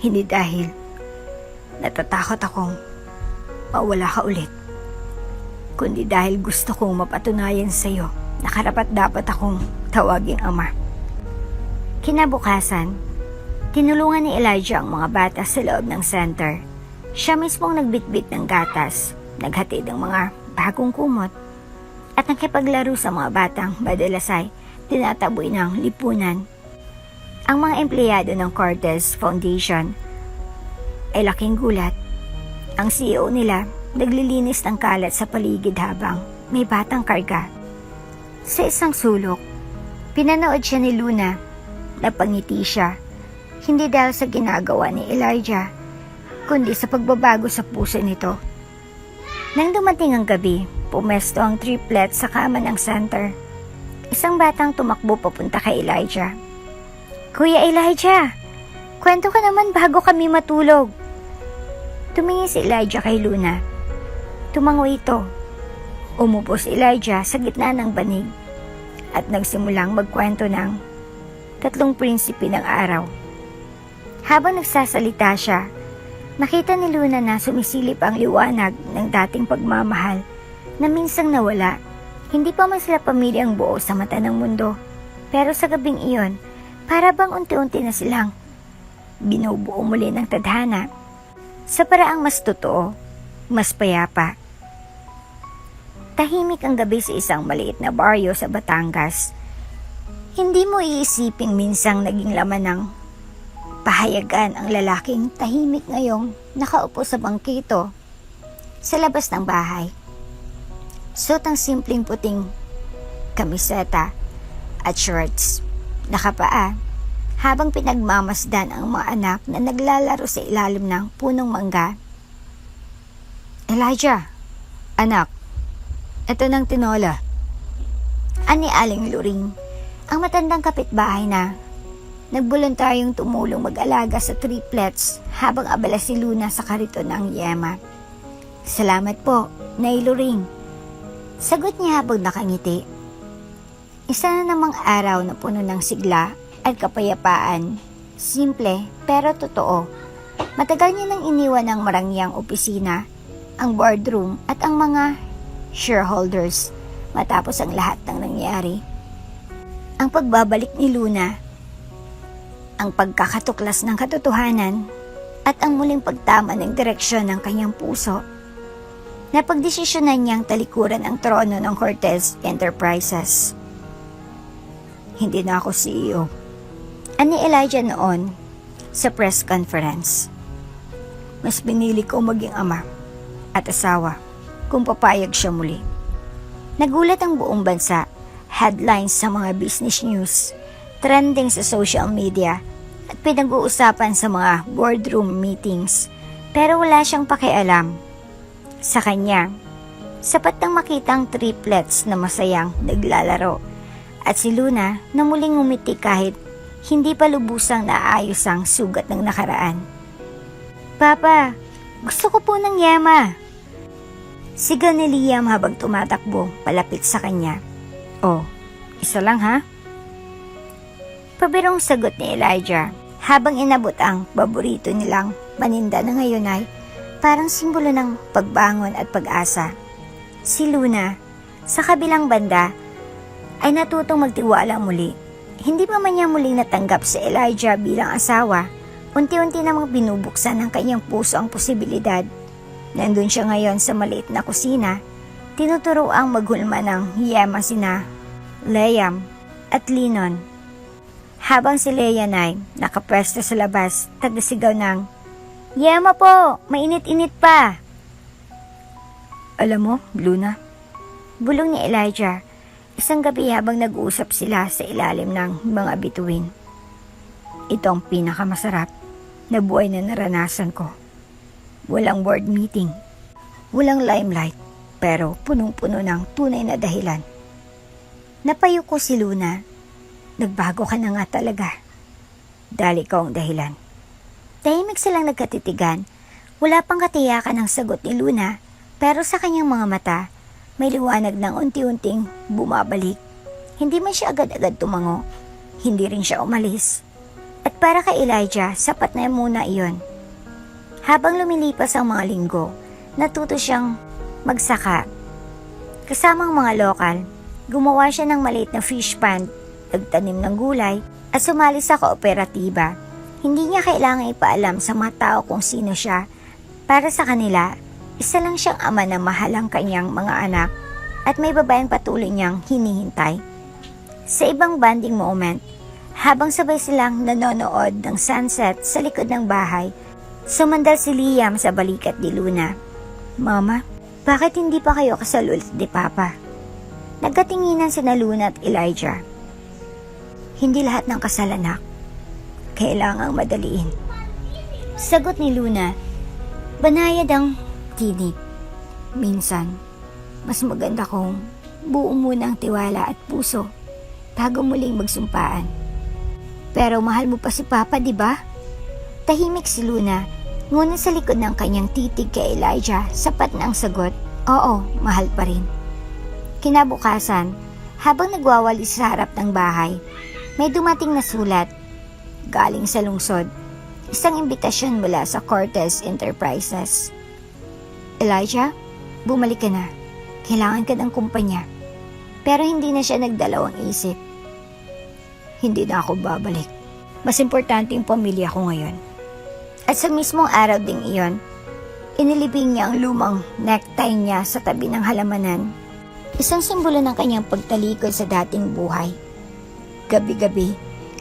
Hindi dahil natatakot akong mawala ka ulit, kundi dahil gusto kong mapatunayan sa iyo na karapat-dapat akong tawaging ama. Kinabukasan, tinulungan ni Elijah ang mga bata sa loob ng center. Siya mismong nagbitbit ng gatas, naghatid ng mga bagong kumot, at nakipaglaro sa mga batang madalas ay tinataboy ng lipunan. Ang mga empleyado ng Cortez Foundation ay laking gulat. Ang CEO nila naglilinis ng kalat sa paligid habang may batang karga. Sa isang sulok, pinanood siya ni Luna. Napangiti siya, hindi dahil sa ginagawa ni Elijah, kundi sa pagbabago sa puso nito Nang dumating ang gabi, pumesto ang triplets sa kama ng center. Isang batang tumakbo papunta kay Elijah. Kuya Elijah, kwento ka naman bago kami matulog. Tumingin si Elijah kay Luna. Tumango ito. Umupo si Elijah sa gitna ng banig at nagsimulang magkwento ng 3 prinsipe ng araw. Habang nagsasalita siya, nakita ni Luna na sumisilip ang liwanag ng dating pagmamahal na minsang nawala. Hindi pa man sila pamilyang buo sa mata ng mundo, pero sa gabing iyon, para bang unti-unti na silang binubuo muli ng tadhana sa paraang mas totoo, mas payapa. Tahimik ang gabi sa isang maliit na baryo sa Batangas. Hindi mo iisiping minsang naging laman ng pahayagan ang lalaking tahimik ngayong nakaupo sa bangkito sa labas ng bahay. Suot ang simpleng puting kamiseta at shorts, nakapaa, habang pinagmamasdan ang mga anak na naglalaro sa ilalim ng punong mangga. Elijah, anak, eto ng tinola. Ani Aling Luring, ang matandang kapitbahay na nagboluntaryong tumulong mag-alaga sa triplets habang abala si Luna sa kariton ng yema. Salamat po, Nay Luring. Sagot niya habang nakangiti. Isa na namang araw na puno ng sigla at kapayapaan. Simple pero totoo. Matagal niya nang iniwan ng marangyang opisina, ang boardroom at ang mga shareholders matapos ang lahat ng nangyari. Ang pagbabalik ni Luna, ang pagkakatuklas ng katotohanan at ang muling pagtama ng direksyon ng kanyang puso. Napagdesisyonan niyang talikuran ang trono ng Cortez Enterprises. Hindi na ako CEO. Ani Elijah noon sa press conference. Mas pinili ko maging ama at asawa kung papayag siya muli. Nagulat ang buong bansa, headlines sa mga business news, trending sa social media at pinag-uusapan sa mga boardroom meetings, pero wala siyang pakialam. Sa kanya, sapat nang makitang triplets na masayang naglalaro at si Luna na muling ngumiti kahit hindi pa lubusang naayos ang sugat ng nakaraan. Papa, gusto ko po ng yema. Sigaw ni Liam habang tumatakbo palapit sa kanya. Oh, isa lang ha? Pabirong sagot ni Elijah habang inabot ang paborito nilang paninda na ngayon ay parang simbolo ng pagbangon at pag-asa. Si Luna, sa kabilang banda, ay natutong magtiwala muli. Hindi pa man niya muling natanggap si Elijah bilang asawa, unti-unti namang binubuksan ng kanyang puso ang posibilidad. Nandun siya ngayon sa maliit na kusina, tinuturoang maghulma ng yema sina Liam at Linon. Habang si Leia ay nakapwesto sa labas, tagdasigaw ng, "Yema po, mainit-init pa." Alam mo, Luna, bulong ni Elijah, isang gabi habang nag-uusap sila sa ilalim ng mga bituin. Ito ang pinakamasarap na buhay na naranasan ko. Walang board meeting, walang limelight, pero punong-puno ng tunay na dahilan. Napayo ko si Luna. Nagbago ka na nga talaga. Dahil ikaw ang dahilan. Tahimik silang nagkatitigan. Wala pang katiyakan ang sagot ni Luna, pero sa kanyang mga mata, may liwanag ng unti-unting bumabalik. Hindi man siya agad-agad tumango. Hindi rin siya umalis. At para kay Elijah, sapat na muna iyon. Habang lumilipas ang mga linggo, natuto siyang magsaka. Kasamang mga lokal, gumawa siya ng maliit na fish pond, nagtanim ng gulay, at sumali sa kooperatiba. Hindi niya kailangan ipaalam sa mga tao kung sino siya. Para sa kanila, isa lang siyang ama na mahal ang kanyang mga anak at may babaeng patuloy niyang hinihintay. Sa ibang bonding moment, habang sabay silang nanonood ng sunset sa likod ng bahay, sumandal si Liam sa balikat ni Luna. Mama, bakit hindi pa kayo kasal ulit ni Papa? Nagkatinginan sina Luna at Elijah. Hindi lahat ng kasal, anak. Kailangang madaliin. Sagot ni Luna, banayad ang tinig. Minsan, mas maganda kung buo muna ang tiwala at puso bago muling magsumpaan. Pero mahal mo pa si Papa, di ba? Tahimik si Luna, ngunit sa likod ng kanyang titig kay Elijah, sapat na ang sagot, oo, mahal pa rin. Kinabukasan, habang nagwawalis sa harap ng bahay, may dumating na sulat. Galing sa lungsod, isang imbitasyon mula sa Cortez Enterprises. Elijah, bumalik ka na. Kailangan ka ng kumpanya. Pero hindi na siya nagdalawang isip. Hindi na ako babalik. Mas importante yung pamilya ko ngayon. At sa mismong araw ding iyon, inilibing niya ang lumang necktie niya sa tabi ng halamanan. Isang simbolo ng kanyang pagtalikod sa dating buhay. Gabi-gabi,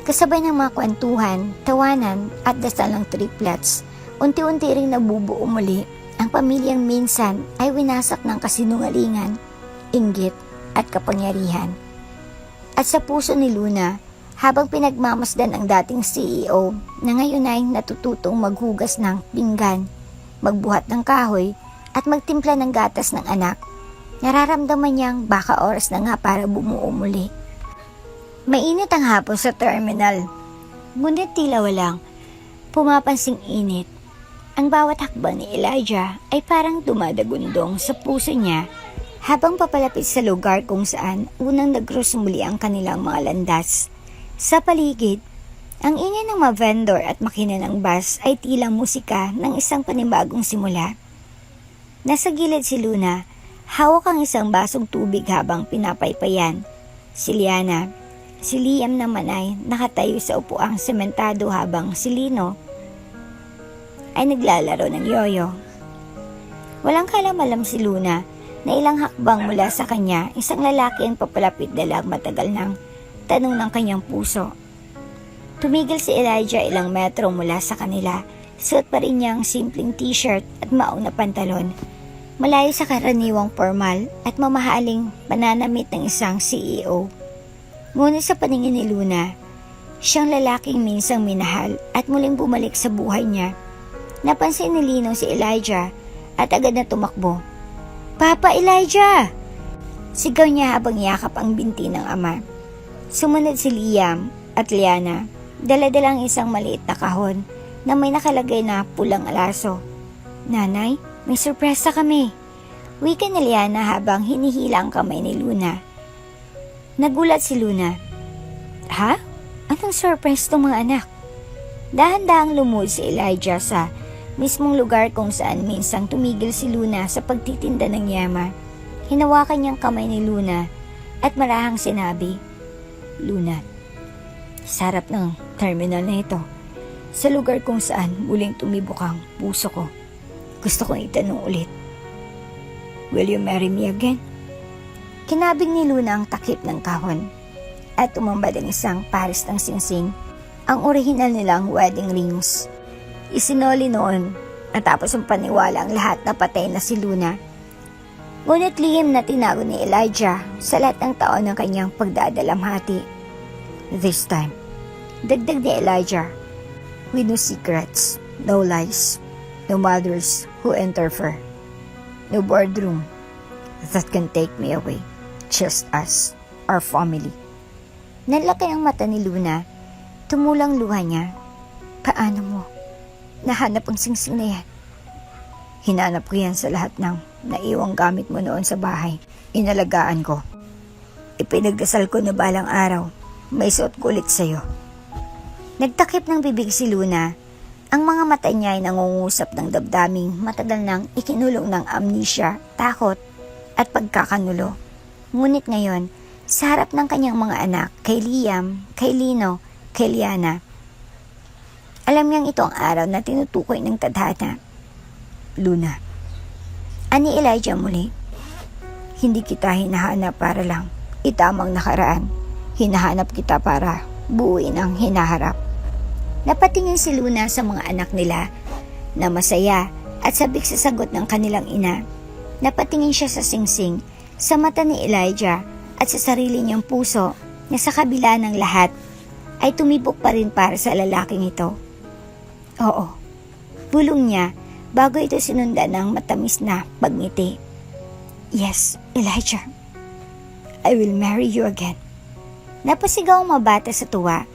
kasabay ng mga kwentuhan, tawanan at dasal ng triplets, unti-unti ring nabubuo muli ang pamilyang minsan ay winasak ng kasinungalingan, inggit at kapangyarihan. At sa puso ni Luna, habang pinagmamasdan ang dating CEO na ngayon ay natututong maghugas ng pinggan, magbuhat ng kahoy at magtimpla ng gatas ng anak, nararamdaman niyang baka oras na nga para bumuo muli. Mainit ang hapon sa terminal, ngunit tila walang pumapansing init. Ang bawat hakbang ni Elijah ay parang dumadagundong sa puso niya habang papalapit sa lugar kung saan unang nag-cross muli ang kanilang mga landas. Sa paligid, ang ingay ng mga vendor at makina ng bus ay tila musika ng isang panibagong simula. Nasa gilid si Luna, hawak ang isang basong tubig habang pinapaypayan. Si Liana, si Liam naman ay nakatayo sa upuang sementado habang si Lino ay naglalaro ng yoyo. Walang kalamalam si Luna na ilang hakbang mula sa kanya, isang lalaki ang papalapit dalang matagal ng tanong ng kanyang puso. Tumigil si Elijah ilang metro mula sa kanila, suot pa rin niya ang simpleng t-shirt at maong na pantalon. Malayo sa karaniwang formal at mamahaling pananamit ng isang CEO. Ngunit sa paningin ni Luna, siyang lalaking minsang minahal at muling bumalik sa buhay niya. Napansin ni Lino si Elijah at agad na tumakbo. Papa Elijah! Sigaw niya habang yakap ang binti ng ama. Sumunod si Liam at Liana, dala-dalang isang maliit na kahon na may nakalagay na pulang alaso. Nanay, may sorpresa kami. Wika ni Liana habang hinihila ang kamay ni Luna. Nagulat si Luna. Ha? Anong surprise tong mga anak? Dahan-dahang lumuhod si Elijah sa mismong lugar kung saan minsang tumigil si Luna sa pagtitinda ng yama. Hinawakan niyang kamay ni Luna at marahang sinabi, Luna, sa harap ng terminal na ito, sa lugar kung saan muling tumibok ang puso ko, gusto kong itanong ulit, will you marry me again? Kinabig ni Luna ang takip ng kahon at umambad ang isang pares ng singsing, ang orihinal nilang wedding rings. Isinoli noon at tapos ang paniwala ang lahat na patay na si Luna. Ngunit lihim na tinago ni Elijah sa lahat ng taon ng kanyang pagdadalamhati. This time, dagdag ni Elijah, with no secrets, no lies, no mothers who interfere, no boardroom that can take me away, just us, our family. Nanlaki ang mata ni Luna, tumulang luha niya. Paano mo? Nahanap ang singsing na yan. Hinanap ko yan sa lahat ng naiwang gamit mo noon sa bahay. Inalagaan ko. Ipinagdasal ko na balang araw. May suot ko ulit sa'yo. Nagtakip ng bibig si Luna. Ang mga mata niya ay nangungusap ng damdaming matagal nang ikinulong ng amnesia, takot at pagkakanulo. Ngunit ngayon, sa harap ng kanyang mga anak, kay Liam, kay Lino, kay Liana, alam niyang ito ang araw na tinutukoy ng tadhana. Luna, ani Elijah muli, hindi kita hinahanap para lang itamang nakaraan. Hinahanap kita para buuin ang hinaharap. Napatingin si Luna sa mga anak nila na masaya at sabik sa sagot ng kanilang ina. Napatingin siya sa singsing, sa mata ni Elijah at sa sarili niyang puso na sa kabila ng lahat ay tumibok pa rin para sa lalaking ito. Oo, bulong niya bago ito sinundan ng matamis na pagngiti. Yes, Elijah. I will marry you again. Napasigaw ang mga bata sa tuwa.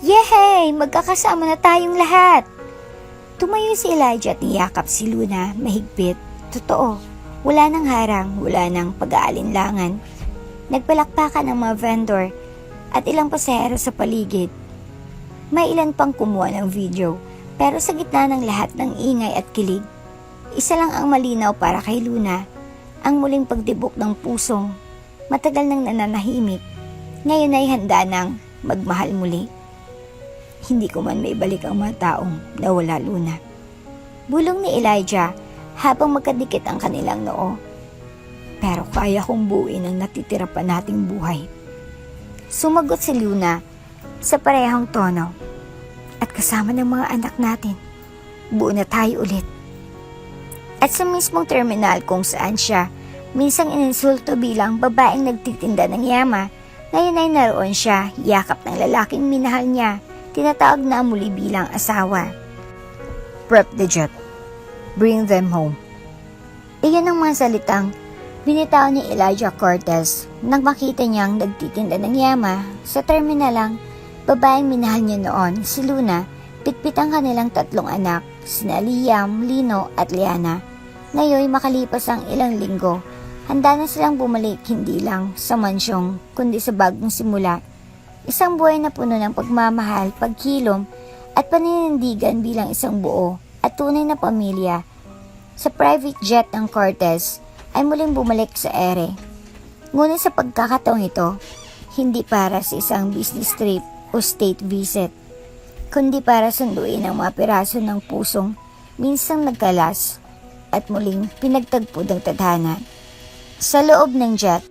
Yehey! Magkakasama na tayong lahat! Tumayo si Elijah at niyakap si Luna mahigpit. Totoo, wala nang harang, wala nang pag-aalinlangan. Nagpalakpakan ang mga vendor at ilang pasahero sa paligid. May ilan pang kumuha ng video, pero sa gitna ng lahat ng ingay at kilig, isa lang ang malinaw para kay Luna, ang muling pagtibok ng pusong matagal nang nananahimik, ngayon ay handa nang magmahal muli. Hindi ko man maibalik ang mga taong nawala, Luna. Bulong ni Elijah habang magkadikit ang kanilang noo. Pero kaya kong buuin ang natitira pa nating buhay. Sumagot si Luna sa parehong tono. At kasama ng mga anak natin, buo na tayo ulit. At sa mismong terminal kung saan siya minsang ininsulto bilang babaeng nagtitinda ng yama, ngayon ay naroon siya, yakap ng lalaking minahal niya, tinatawag na muli bilang asawa. Prep the jet. Bring them home. Iyan ang mga salitang binitaw ni Elijah Cortez nang makita niyang nagtitinda ng yama sa terminalang babaeng minahal niya noon, si Luna, pitpit ang kanilang 3 anak, sina Liam, Lino at Liana. Ngayon makalipas ang ilang linggo, handa na silang bumalik hindi lang sa mansyong kundi sa bagong simula. Isang buhay na puno ng pagmamahal, pagkilom at paninindigan bilang isang buo at tunay na pamilya. Sa private jet ng Cortez ay muling bumalik sa ere. Ngunit sa pagkakataong ito, hindi para sa isang business trip o state visit, kundi para sunduin ang mga piraso ng pusong minsang nagkalas at muling pinagtagpo ng tadhana. Sa loob ng jet,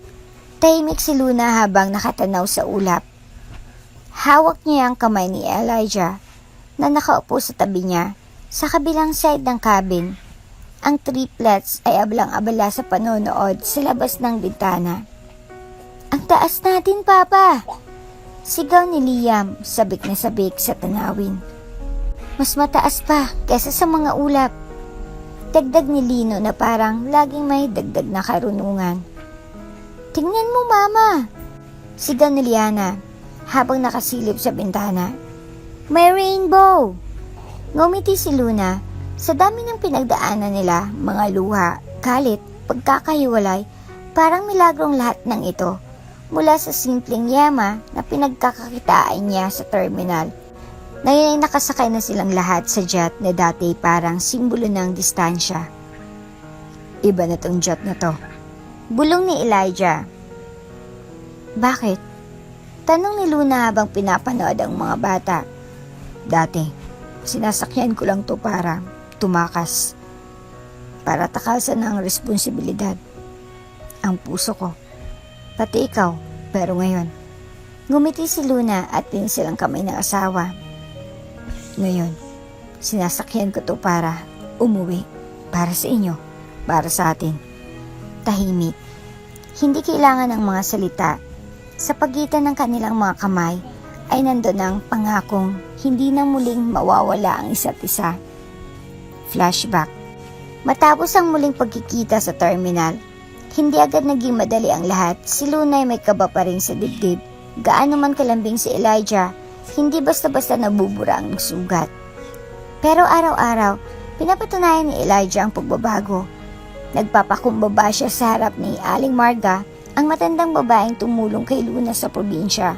tahimik si Luna habang nakatanaw sa ulap. Hawak niya ang kamay ni Elijah na nakaupo sa tabi niya sa kabilang side ng cabin. Ang triplets ay ablang-abala sa panonood sa labas ng bintana. Ang taas natin, Papa! Sigaw ni Liam, sabik na sabik sa tanawin. Mas mataas pa kaysa sa mga ulap. Dagdag ni Lino na parang laging may dagdag na karunungan. Tingnan mo, Mama! Sigaw ni Liana habang nakasilip sa bintana. May rainbow! Ngumiti si Luna. Sa dami ng pinagdaanan nila, mga luha, galit, pagkakahiwalay, parang milagrong lahat ng ito. Mula sa simpleng yama na pinagkakakitaan niya sa terminal. Ngayon ay nakasakay na silang lahat sa jet na dati parang simbolo ng distansya. Iba na tong jet na to. Bulong ni Elijah. Bakit? Tanong ni Luna habang pinapanood ang mga bata. Dati, sinasakyan ko lang to para tumakas. Para takasan ng responsibilidad. Ang puso ko. Pati ikaw, pero ngayon. Ngumiti si Luna at pinsil ang kamay ng asawa. Ngayon, sinasakyan ko to para umuwi. Para sa inyo, para sa atin. Tahimik. Hindi kailangan ng mga salita. Sa pagitan ng kanilang mga kamay, ay nandun ang pangakong hindi na muling mawawala ang isa't isa. Flashback. Matapos ang muling pagkikita sa terminal, hindi agad naging madali ang lahat. Si Luna ay may kaba pa rin sa dibdib. Gaano man kalambing si Elijah, hindi basta-basta nabubura ang sugat. Pero araw-araw, pinapatunayan ni Elijah ang pagbabago. Nagpapakumbaba siya sa harap ni Aling Marga, ang matandang babaeng tumulong kay Luna sa probinsya.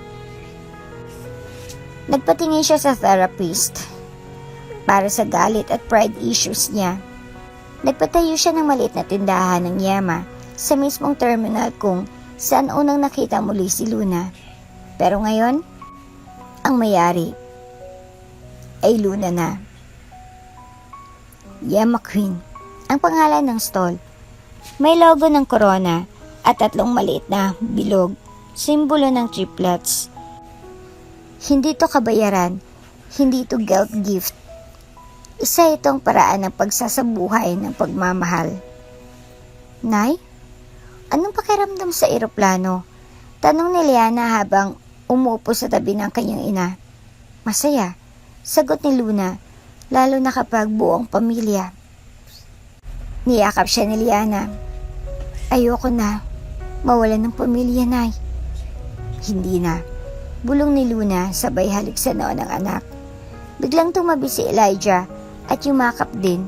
Nagpatingin siya sa therapist para sa galit at pride issues niya. Nagpatayo siya ng maliit na tindahan ng yama sa mismong terminal kung saan unang nakita muli si Luna. Pero ngayon, ang mayari ay Luna na. Yama Queen, ang pangalan ng stall. May logo ng corona at 3 maliit na bilog, simbolo ng triplets. Hindi to kabayaran, hindi to guilt gift. Isa itong paraan ng pagsasabuhay ng pagmamahal. Nay, anong pakiramdam sa eroplano? Tanong ni Liana habang umuupo sa tabi ng kanyang ina. Masaya, sagot ni Luna, lalo na kapag buong pamilya. Niyakap siya ni Liana. Ayoko na. Mawalan ng pamilya, Nay. Hindi na. Bulong ni Luna sabay halik sa noo ng anak. Biglang tumabi si Elijah at yumakap din.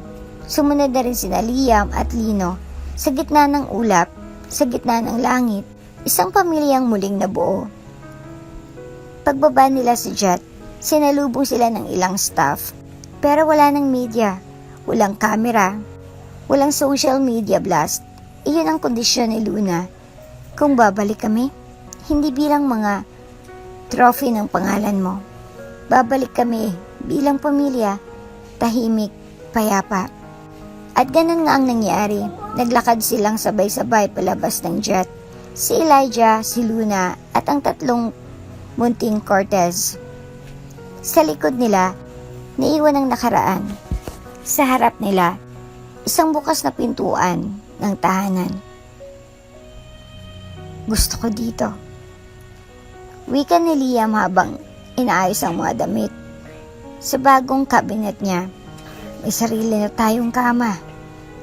Sumunod na rin sina Liam at Lino. Sa gitna ng ulap, sa gitna ng langit, isang pamilyang muling nabuo. Pagbaba nila sa jet, sinalubong sila ng ilang staff. Pero wala ng media, walang camera, walang social media blast. Iyon ang kondisyon ni Luna. Kung babalik kami, hindi bilang mga trophy ng pangalan mo. Babalik kami bilang pamilya, tahimik, payapa. At ganun nga ang nangyari. Naglakad silang sabay-sabay palabas ng jet. Si Elijah, si Luna, at ang tatlong munting Cortez. Sa likod nila, naiwan ang nakaraan. Sa harap nila, isang bukas na pintuan ng tahanan. Gusto ko dito. Wika ni Liam habang inaayos ang mga damit. Sa bagong cabinet niya, may sarili na tayong kama.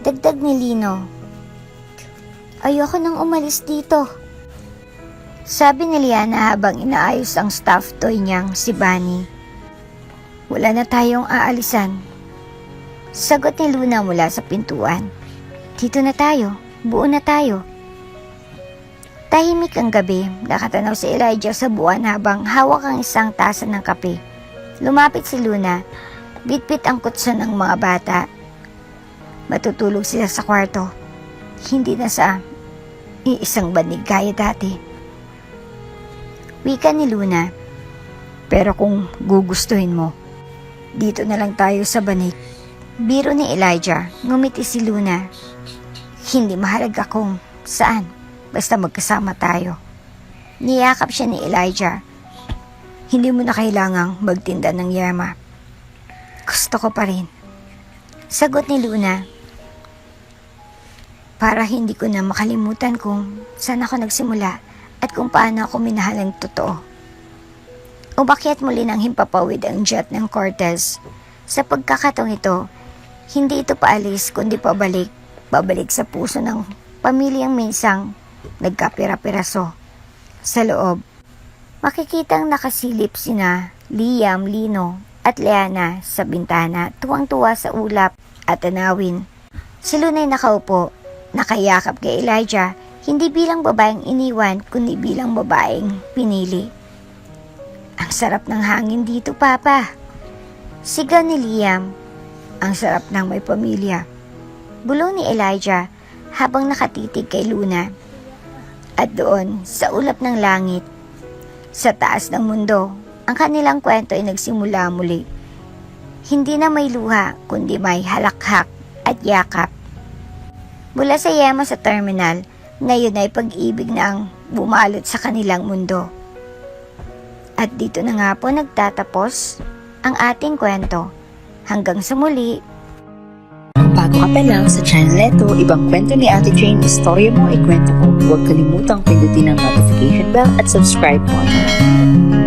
Dagdag ni Lino. Ayoko nang umalis dito. Sabi ni Liana habang inaayos ang stuffed toy niyang si Bunny. Wala na tayong aalisan. Sagot ni Luna mula sa pintuan. Dito na tayo, buo na tayo. Tahimik ang gabi, nakatanaw si Elijah sa buwan habang hawak ang isang tasa ng kape. Lumapit si Luna, bitbit ang kutsa ng mga bata. Matutulog sila sa kwarto, hindi na sa iisang banig gaya dati. Wika ni Luna, pero kung gugustuhin mo, dito na lang tayo sa banig. Biro ni Elijah, ngumiti si Luna. Hindi mahalaga kung saan, basta magkasama tayo. Niyakap siya ni Elijah. Hindi mo na kailangang magtinda ng yama. Gusto ko pa rin. Sagot ni Luna. Para hindi ko na makalimutan kung saan ako nagsimula at kung paano ako minahal ng totoo. Umakyat muli ng himpapawid ang jet ng Cortez. Sa pagkakataong ito, hindi ito paalis kundi pabalik. Babalik sa puso ng pamilyang minsang nagkapira-piraso. Sa loob, makikitang nakasilip sina Liam, Lino at Leana sa bintana, tuwang-tuwa sa ulap at tanawin. Si Luna'y nakaupo, nakayakap kay Elijah, hindi bilang babaeng iniwan, kundi bilang babaeng pinili. Ang sarap ng hangin dito, Papa. Sigaw ni Liam, ang sarap ng may pamilya. Bulong ni Elijah habang nakatitig kay Luna. At doon, sa ulap ng langit, sa taas ng mundo, ang kanilang kwento ay nagsimula muli. Hindi na may luha, kundi may halakhak at yakap. Mula sa yema sa terminal, ngayon ay pag-ibig na ang bumalot sa kanilang mundo. At dito na nga po nagtatapos ang ating kwento. Hanggang sa muli. Bago ka pa lang sa channel Leto, ibang kwento ni Ate Jane, istorya mo, ikwento ko. Huwag kalimutang pindutin ang notification bell at subscribe button.